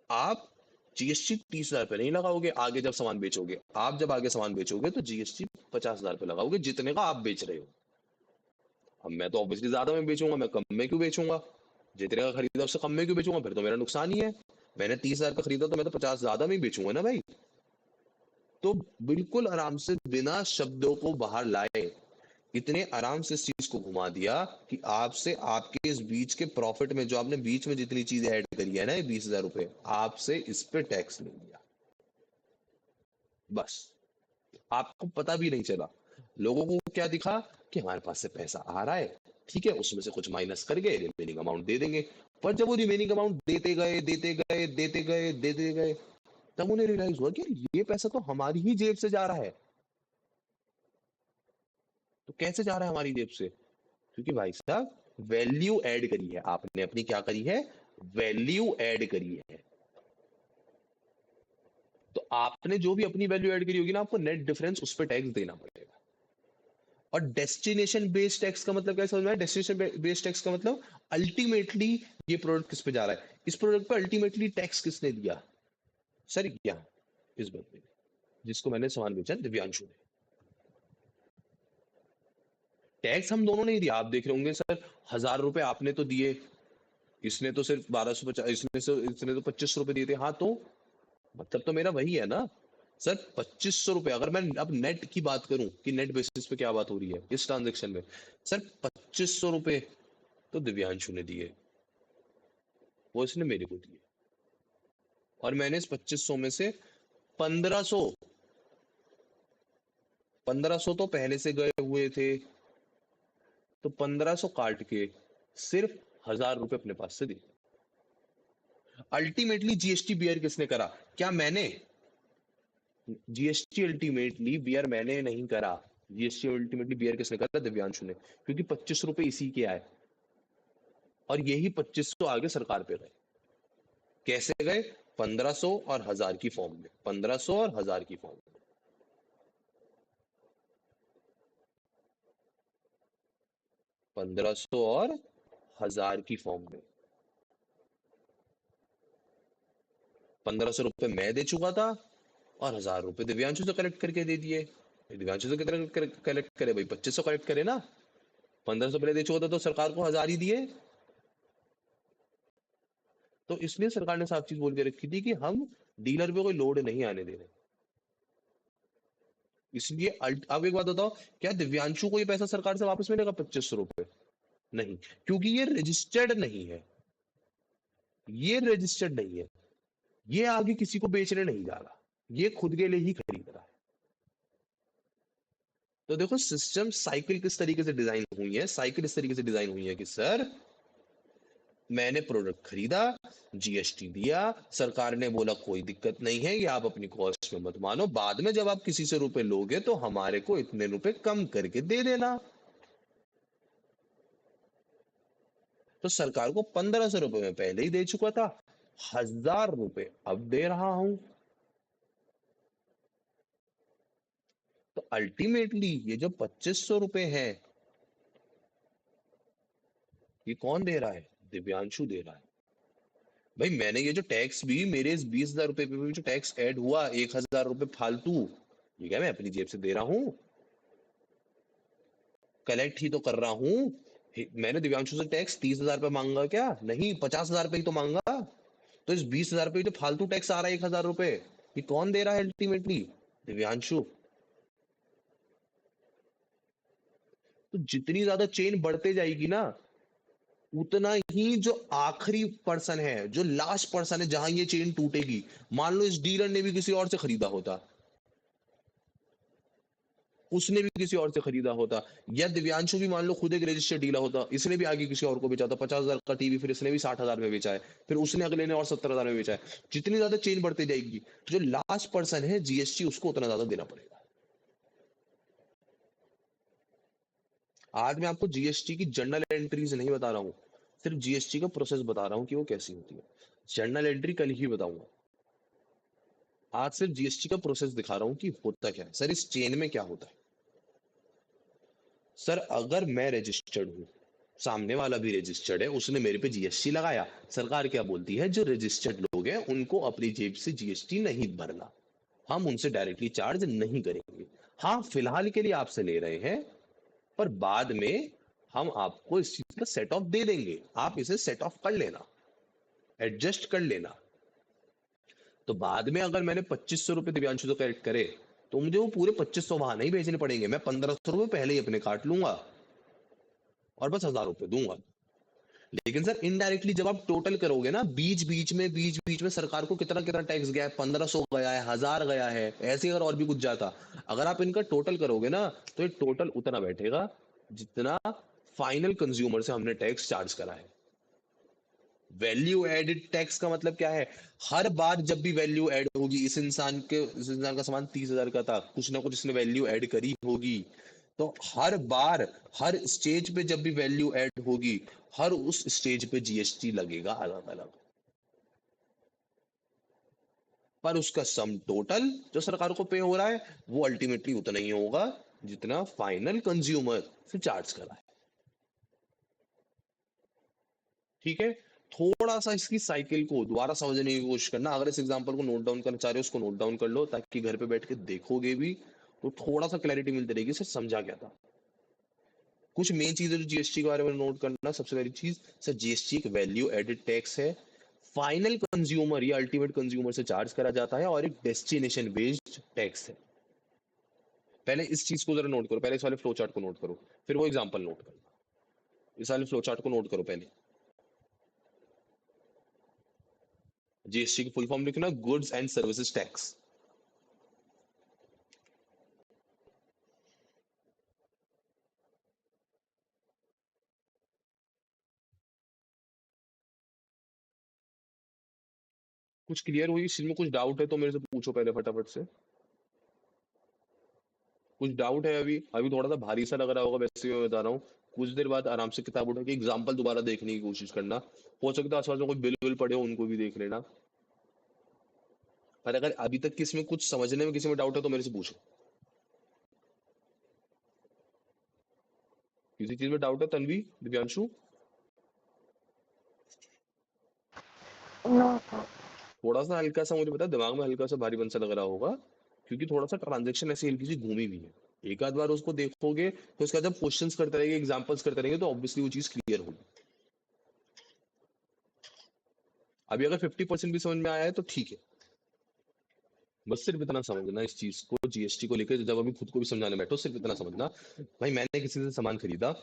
आप जीएसटी 30,000 पे नहीं लगाओगे, आगे जब सामान बेचोगे, आप जब आगे सामान बेचोगे तो जीएसटी 50,000 पे लगाओगे जितने का आप बेच रहे हो। अब मैं तो ऑब्वियसली ज्यादा में बेचूंगा, मैं कम में क्यों बेचूंगा? जितने का खरीदा उससे कम में क्यों बेचूंगा? फिर तो मेरा नुकसान ही है। मैंने 30,000 का खरीदा तो मैं तो 50 ज्यादा में ही बेचूंगा ना भाई। तो बिल्कुल आराम से बिना शब्दों को बाहर लाए इतने आराम से इस चीज को घुमा दिया कि आपसे, आपके इस बीच के प्रॉफिट में, जो आपने बीच में जितनी चीजें ऐड करी है ना, ये 20,000 रुपए, आपसे इस पे टैक्स ले लिया। बस, आपको पता भी नहीं चला। लोगों को क्या दिखा कि हमारे पास से पैसा आ रहा है, ठीक है, उसमें से कुछ माइनस करके रिमेनिंग अमाउंट दे देंगे। पर जब वो रिमेनिंग अमाउंट देते गए देते गए देते गए देते गए, तब उन्हें रियलाइज हुआ कि ये पैसा तो हमारी ही जेब से जा रहा है। तो कैसे जा रहा है हमारी जेब से? क्योंकि भाई साहब, वैल्यू ऐड करी है आपने, अपनी क्या करी है? वैल्यू ऐड करी है। तो आपने जो भी अपनी वैल्यू ऐड करी होगी ना, आपको नेट डिफरेंस उस पर टैक्स देना पड़ेगा। और डेस्टिनेशन बेस्ड टैक्स का मतलब क्या समझ में आया? डेस्टिनेशन बेस्ड टैक्स का मतलब अल्टीमेटली ये प्रोडक्ट किस पे जा रहा है, इस प्रोडक्ट पे अल्टीमेटली टैक्स किसने दिया? सर यहाँ इस बंदे ने, जिसको मैंने सामान बेचा, दिव्यांशु ने। टैक्स हम दोनों ने ही दिया। आप देख रहे होंगे सर, 1,000 रुपए आपने तो दिए, इसने तो सिर्फ 1250, इसने तो 2500 रुपए दिए थे। हाँ, तो मतलब तो मेरा वही है ना सर, 2500 रुपए। अगर मैं अब नेट की बात करूं कि नेट बेसिस पे क्या बात हो रही है इस ट्रांजेक्शन में, सर 2500 रुपए तो दिव्यांशु ने दिए, वो इसने मेरे को दिए, और मैंने इस 2500 में से 1500, 1500 तो पहले से गए हुए थे, तो 1500 काट के सिर्फ 1,000 रुपए अपने पास से दिए। अल्टीमेटली जीएसटी बियर किसने करा? क्या मैंने? जीएसटी अल्टीमेटली बियर मैंने नहीं करा। जीएसटी अल्टीमेटली बियर किसने करा? दिव्यांशु ने, क्योंकि 25 रुपए इसी के आए, और यही 2500 आगे सरकार पे गए। कैसे गए? 1500 और 1,000 की फॉर्म में, 1500 और 1,000 की फॉर्म में। 1500 और 1000 की फॉर्म में। 1500 रुपए मैं दे चुका था और 1000 रुपए दिव्यांशु से कलेक्ट करके दे दिए। दिव्यांशु से कितना कलेक्ट करे भाई? 2500 कलेक्ट करे ना। 1500 पहले दे चुका था तो सरकार को 1000 ही दिए। तो इसलिए सरकार ने साफ चीज बोल के रखी थी कि हम डीलर पे कोई लोड नहीं आने दे रहे। इसलिए अब एक बात बताओ, क्या दिव्यांशु को ये पैसा सरकार से वापस मिलेगा 2500 रुपए? नहीं, क्योंकि ये रजिस्टर्ड नहीं है। ये रजिस्टर्ड नहीं है। ये आगे किसी को बेचने नहीं जा रहा, ये खुद के लिए ही खरीद रहा है। तो देखो सिस्टम साइकिल किस तरीके से डिजाइन हुई है। साइकिल इस तरीके से डिजाइन हुई है कि सर मैंने प्रोडक्ट खरीदा, जीएसटी दिया, सरकार ने बोला कोई दिक्कत नहीं है, ये आप अपनी कॉस्ट में मत मानो, बाद में जब आप किसी से रुपए लोगे तो हमारे को इतने रुपए कम करके दे देना। तो सरकार को 1500 रुपए में पहले ही दे चुका था, 1000 रुपए अब दे रहा हूं। तो अल्टीमेटली ये जो 2500 रुपए है, ये कौन दे रहा है? दिव्यांशु दे रहा है। भाई मैंने ये जो टैक्स भी, मेरे इस 20,000 रुपए पे भी जो टैक्स ऐड हुआ 1000 रुपए फालतू, ये क्या मैं अपनी जेब से दे रहा हूं? कलेक्ट ही तो कर रहा हूं। मैंने दिव्यांशु से टैक्स 30,000 पे मांगा क्या? नहीं, 50,000 पे ही तो मांगा। तो इस 20,000 पे जो फालतू टैक्स आ रहा है 1,000 रुपए, ये कौन दे रहा है अल्टीमेटली? दिव्यांशु। तो जितनी ज्यादा चेन बढ़ते जाएगी ना, उतना ही जो आखिरी पर्सन है, जो लास्ट पर्सन है जहां ये चेन टूटेगी, मान लो इस डीलर ने भी किसी और से खरीदा होता, उसने भी किसी और से खरीदा होता, या दिव्यांशु भी मान लो खुद एक रजिस्टर्ड डीलर होता, इसने भी आगे किसी और को बेचा था 50,000 का टीवी, फिर इसने भी 60,000 में बेचा है, फिर उसने अगले ने और 70,000 में बेचा है। जितनी ज्यादा चेन बढ़ती जाएगी, जो लास्ट पर्सन है जीएसटी, उसको उतना ज्यादा देना पड़ेगा। आज मैं आपको जीएसटी की जर्नल एंट्रीज नहीं बता रहा हूँ, सिर्फ जीएसटी का प्रोसेस बता रहा हूँ कि वो कैसी होती है। जर्नल एंट्री कल ही बताऊंगा। आज सिर्फ जीएसटी का प्रोसेस दिखा रहा हूँ कि होता क्या है। सर इस चेन में क्या होता है? सर अगर मैं रजिस्टर्ड हूँ, सामने वाला भी रजिस्टर्ड है, उसने मेरे पे जीएसटी लगाया, सरकार क्या बोलती है, जो रजिस्टर्ड लोग हैं उनको अपनी जेब से जीएसटी नहीं भरना, हम उनसे डायरेक्टली चार्ज नहीं करेंगे। हाँ फिलहाल के लिए आपसे ले रहे हैं, पर बाद में हम आपको इस चीज का सेट ऑफ दे देंगे, आप इसे सेट ऑफ कर लेना, एडजस्ट कर लेना। तो बाद में अगर मैंने 2500 रुपए दिव्यांशु से कलेक्ट करे, तो मुझे वो पूरे 2500 वहां नहीं भेजने पड़ेंगे, मैं 1500 रुपए पहले ही अपने काट लूंगा और बस 1000 रुपए दूंगा। लेकिन सर इनडायरेक्टली जब आप टोटल करोगे ना, बीच बीच में सरकार को कितना कितना टैक्स गया है, 1500 गया है, 1000 गया है, ऐसे अगर और भी कुछ जाता, अगर आप इनका टोटल करोगे ना, तो ये टोटल उतना बैठेगा जितना फाइनल कंज्यूमर से हमने टैक्स चार्ज करा है। वैल्यू एडेड टैक्स का मतलब क्या है? हर बार जब भी वैल्यू ऐड होगी, इस इंसान का सामान 30,000 का था, कुछ ना कुछ इसने वैल्यू ऐड करी होगी, तो हर बार, हर स्टेज पे जब भी वैल्यू ऐड होगी, हर उस स्टेज पे जीएसटी लगेगा अलग अलग। पर उसका सम टोटल जो सरकार को पे हो रहा है, वो अल्टीमेटली उतना ही होगा जितना फाइनल कंज्यूमर से चार्ज करा है। ठीक है? थोड़ा सा इसकी साइकिल को दोबारा समझने की कोशिश करना। अगर इस एग्जांपल को नोट डाउन करना चाह रहे हो, उसको नोट डाउन कर लो, ताकि घर पे बैठ के देखोगे भी तो थोड़ा सा क्लैरिटी मिलती रहेगी, सर समझा क्या था। कुछ मेन चीजें जो जीएसटी के बारे में नोट करना, सबसे पहली चीज, सर जीएसटी एक वैल्यू एडेड टैक्स है, फाइनल कंज्यूमर या अल्टीमेट कंज्यूमर से चार्ज करा जाता है, और एक डेस्टिनेशन बेस्ड टैक्स है। पहले इस चीज को जरा नोट करो, पहले इस वाले फ्लो चार्ट को नोट करो, फिर वो एग्जांपल नोट करो। इस वाले फ्लो चार्ट को नोट करो पहले। जीएसटी की फुल फॉर्म लिखना, गुड्स एंड सर्विसेज टैक्स। कुछ क्लियर हुई इस चीज में? कुछ डाउट है तो मेरे से पूछो पहले फटाफट से। कुछ डाउट है? अभी अभी थोड़ा सा भारी सा लग रहा होगा, वैसे ही मैं बता रहा हूँ। कुछ देर बाद आराम से किताब उठा के एग्जाम्पल दोबारा देखने की कोशिश करना। हो सकता है आसपास में कोई बिल विल पड़े हो, उनको भी देख लेना। पर अगर अभी तक किसी में कुछ समझने में, किसी में डाउट है तो मेरे से पूछो। किसी चीज में डाउट है? तन्वी, दिव्यांशु? No sir. थोड़ा सा हल्का सा, मुझे पता है दिमाग में हल्का सा भारीपन सा लग रहा होगा, क्योंकि थोड़ा सा ट्रांजेक्शन ऐसी हल्की सी घूमी भी है। एक आध बार उसको देखोगे तो उसका जब क्वेश्चंस करते रहेंगे, एग्जांपल्स करते रहेंगे, तो ऑब्वियसली वो चीज क्लियर होगी। अभी अगर 50% भी समझ में आया है तो ठीक है। बस सिर्फ इतना समझना इस चीज को, जीएसटी को लेकर जब अभी खुद को भी समझाने बैठो, सिर्फ इतना समझना, भाई मैंने किसी से सामान खरीदा,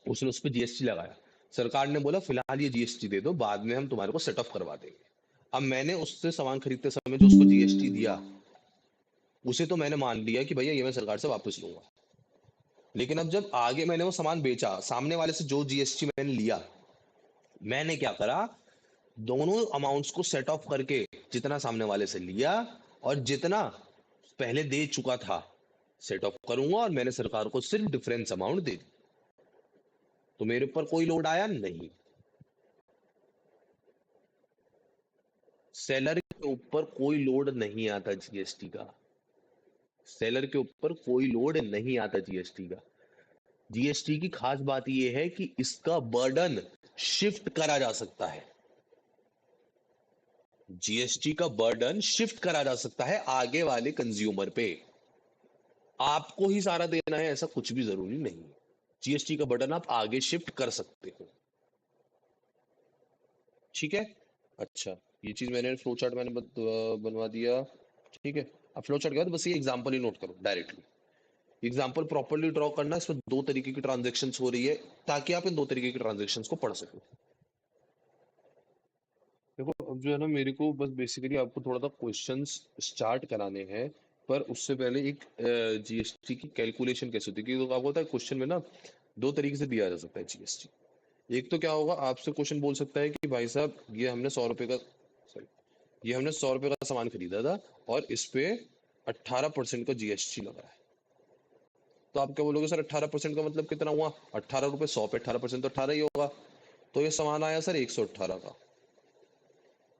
उसने उस पर जीएसटी लगाया, सरकार ने बोला फिलहाल ये जीएसटी दे दो, बाद में हम तुम्हारे को सेट ऑफ करवा देंगे। अब मैंने उससे सामान खरीदते समय जो उसको जीएसटी दिया, उसे तो मैंने मान लिया कि भैया ये मैं सरकार से वापस लूंगा। लेकिन अब जब आगे मैंने वो सामान बेचा, सामने वाले से जो जीएसटी मैंने लिया, मैंने क्या करा, दोनों अमाउंट्स को सेट ऑफ करके, जितना सामने वाले से लिया और जितना पहले दे चुका था, सेट ऑफ करूंगा, और मैंने सरकार को सिर्फ डिफरेंस अमाउंट दे दी। तो मेरे ऊपर कोई लोड आया नहीं। सेलर के ऊपर कोई लोड नहीं आता जीएसटी का। सेलर के ऊपर कोई लोड नहीं आता जीएसटी का। जीएसटी की खास बात यह है कि इसका बर्डन शिफ्ट करा जा सकता है। जीएसटी का बर्डन शिफ्ट करा जा सकता है आगे वाले कंज्यूमर पे। आपको ही सारा देना है ऐसा कुछ भी जरूरी नहीं है। जीएसटी का बर्डन आप आगे शिफ्ट कर सकते हो। ठीक है। अच्छा, ये चीज मैंने फ्लो चार्ट मैंने बनवा दिया। ठीक है। अब फ्लो चार्ट के बाद बस ये एग्जांपल ही नोट करो डायरेक्टली। एग्जांपल प्रॉपर्ली ड्रॉ करना, इसमें दो तरीके की ट्रांजेक्शन्स हो रही है, ताकि आप इन दो तरीके की ट्रांजेक्शन्स को पढ़ सको। देखो अब जो है ना, मेरे को बस बेसिकली आपको थोड़ा सा क्वेश्चंस स्टार्ट कराने हैं, पर उससे पहले एक जीएसटी की कैलकुलेशन कैसे होती है, क्योंकि तो आपको पता है क्वेश्चन में ना दो तरीके से दिया जा सकता है जीएसटी। एक तो क्या होगा, आपसे क्वेश्चन बोल सकता है कि भाई साहब ये हमने 100 रुपए का, सॉरी, ये हमने 100 रुपए का सामान खरीदा था और इस पे 18% का जीएसटी लगा है। तो आप क्या बोलोगे, सर 18% का मतलब कितना हुआ, 18 रुपए, 100 पे 18% तो 18 ही होगा। तो ये सामान आया सर 118 का।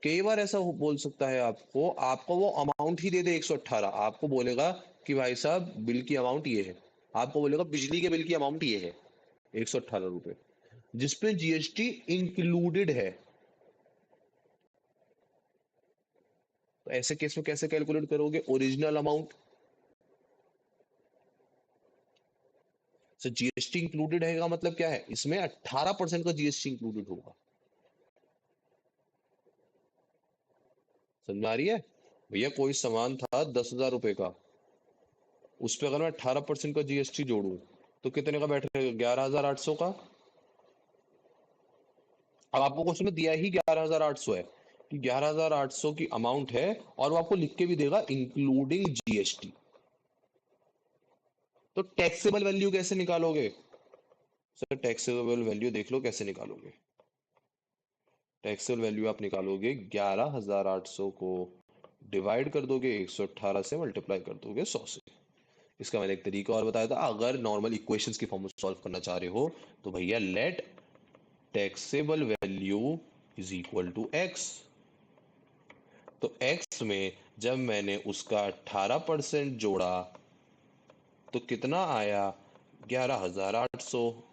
कई बार ऐसा बोल सकता है आपको, आपको वो अमाउंट ही दे दे 118, आपको बोलेगा कि भाई साहब बिल की अमाउंट ये है, आपको बोलेगा बिजली के बिल की अमाउंट ये है 118 रुपए, जिसपे जीएसटी इंक्लूडेड है। तो ऐसे केस में कैसे कैलकुलेट करोगे original amount. Sir GST included है का मतलब क्या है, इसमें 18% का जीएसटी इंक्लूडेड होगा। समझ आ रही है। भैया कोई सामान था 10,000 रुपए का, उस पर अगर मैं 18% का जीएसटी जोड़ू तो कितने का बैठेगा, 11,800 का। अब आपको क्वेश्चन में दिया ही 11,800 है, कि 11,800 की अमाउंट है, और वो आपको लिख के भी देगा इंक्लूडिंग जीएसटी। तो टैक्सेबल वैल्यू कैसे निकालोगे। सर टैक्सेबल वैल्यू देख लो कैसे निकालोगे। टैक्सेबल वैल्यू आप निकालोगे, 11,800 को डिवाइड कर दोगे 118 से, मल्टीप्लाई कर दोगे 100 से। इसका मैंने एक तरीका और बताया था, अगर नॉर्मल इक्वेशंस की फॉर्म में सॉल्व करना चाह रहे हो तो भैया let taxable value is equal to X. तो x में जब मैंने उसका 18% जोड़ा तो कितना आया, 11,800,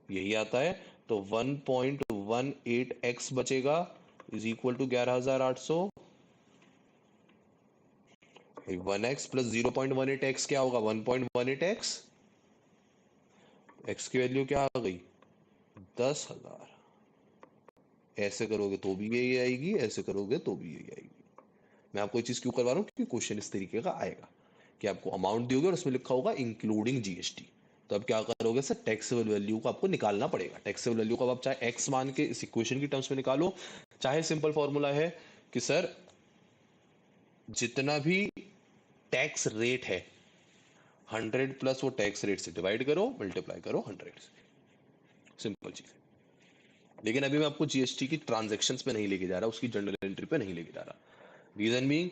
यही आता है। तो 1.18x बचेगा, is equal to 11,800। 1x plus 0.18x क्या होगा, 1.18x। x की वैल्यू क्या आ गई, 10,000। ऐसे करोगे तो भी यही आएगी, ऐसे करोगे तो भी यही आएगी। मैं आपको ये चीज क्यों करवा रहा हूँ, क्योंकि क्वेश्चन इस तरीके का आएगा कि आपको अमाउंट दोगे और उसमें लिखा होगा इंक्लूडिंग जीएसटी। तो अब क्या करोगे सर, टैक्सेबल वैल्यू को आपको निकालना पड़ेगा। टैक्सेबल वैल्यू को अब आप चाहे एक्स मान के इस इक्वेशन की टर्म्स में निकालो, चाहे सिंपल फॉर्मूला है कि सर जितना भी टैक्स रेट है 100 प्लस वो टैक्स रेट से डिवाइड करो, मल्टीप्लाई करो 100 से। सिंपल चीज है। लेकिन अभी मैं आपको जीएसटी की ट्रांजेक्शन्स पे नहीं लेके जा रहा, उसकी जर्नल एंट्री पे नहीं लेके जा रहा। रीजन बीइंग,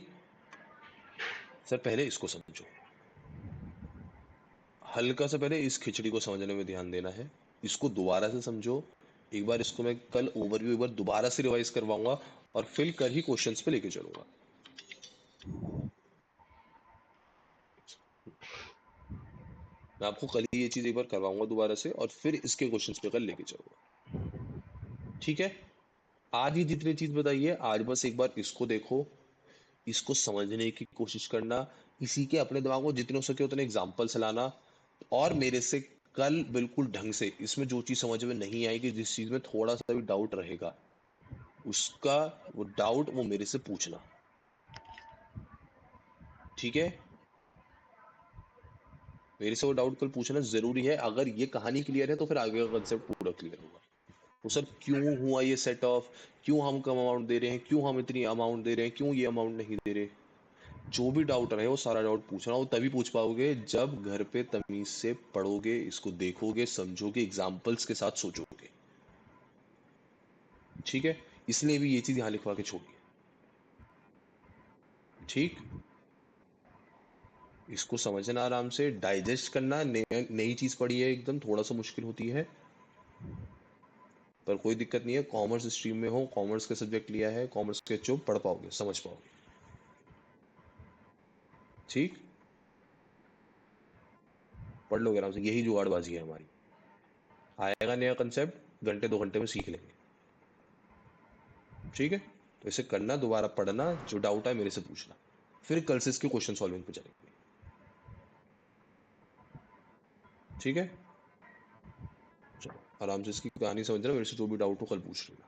सर पहले इसको समझो, हल्का सा पहले इस खिचड़ी को समझने में ध्यान देना है। इसको दोबारा से समझो। एक बार इसको मैं कल ओवरव्यू एक बार दोबारा से रिवाइज करवाऊंगा, और फिर कल ही क्वेश्चंस पे लेके चलूंगा। मैं आपको कल ही ये चीज एक बार करवाऊंगा दोबारा से, और फिर इसके क्वेश्चंस पे कल लेके चलूंगा। ठीक है। आज ये जितनी चीज बताई है, आज बस एक बार इसको देखो, इसको समझने की कोशिश करना, इसी के अपने दिमाग में जितने हो सके उतने एग्जाम्पल्स लाना, और मेरे से कल बिल्कुल ढंग से इसमें जो चीज समझ में नहीं आएगी, जिस चीज में थोड़ा सा भी डाउट रहेगा, उसका वो डाउट वो मेरे से पूछना, ठीक है? मेरे से वो डाउट कल पूछना जरूरी है। अगर ये कहानी क्लियर है तो फिर आगे का कंसेप्ट पूरा क्लियर होगा। तो सर क्यों हुआ ये सेट ऑफ, क्यों हम कम अमाउंट दे रहे हैं, क्यों हम इतनी अमाउंट दे रहे हैं, क्यों ये अमाउंट नहीं दे रहे, जो भी डाउट रहे वो सारा डाउट पूछना। वो तभी पूछ पाओगे जब घर पे तमीज से पढ़ोगे, इसको देखोगे, समझोगे, एग्जाम्पल्स के साथ सोचोगे, ठीक है? इसलिए भी ये चीज यहाँ लिखवा के छोड़िए, ठीक? इसको समझना, आराम से डाइजेस्ट करना। नई चीज पढ़ी है, एकदम थोड़ा सा मुश्किल होती है, पर कोई दिक्कत नहीं है। कॉमर्स स्ट्रीम में हो, कॉमर्स का सब्जेक्ट लिया है, कॉमर्स के जो पढ़ पाओगे, समझ पाओगे, ठीक? पढ़ लोगे आराम से, यही जुगाड़बाजी है हमारी। आएगा नया कंसेप्ट, घंटे 2 घंटे में सीख लेंगे, ठीक है? तो इसे करना, दोबारा पढ़ना, जो डाउट है मेरे से पूछना, फिर कल से इसके क्वेश्चन सॉल्विंग पे चलेंगे, ठीक है? चलो आराम से इसकी कहानी समझना, मेरे से जो भी डाउट हो कल पूछ लेना।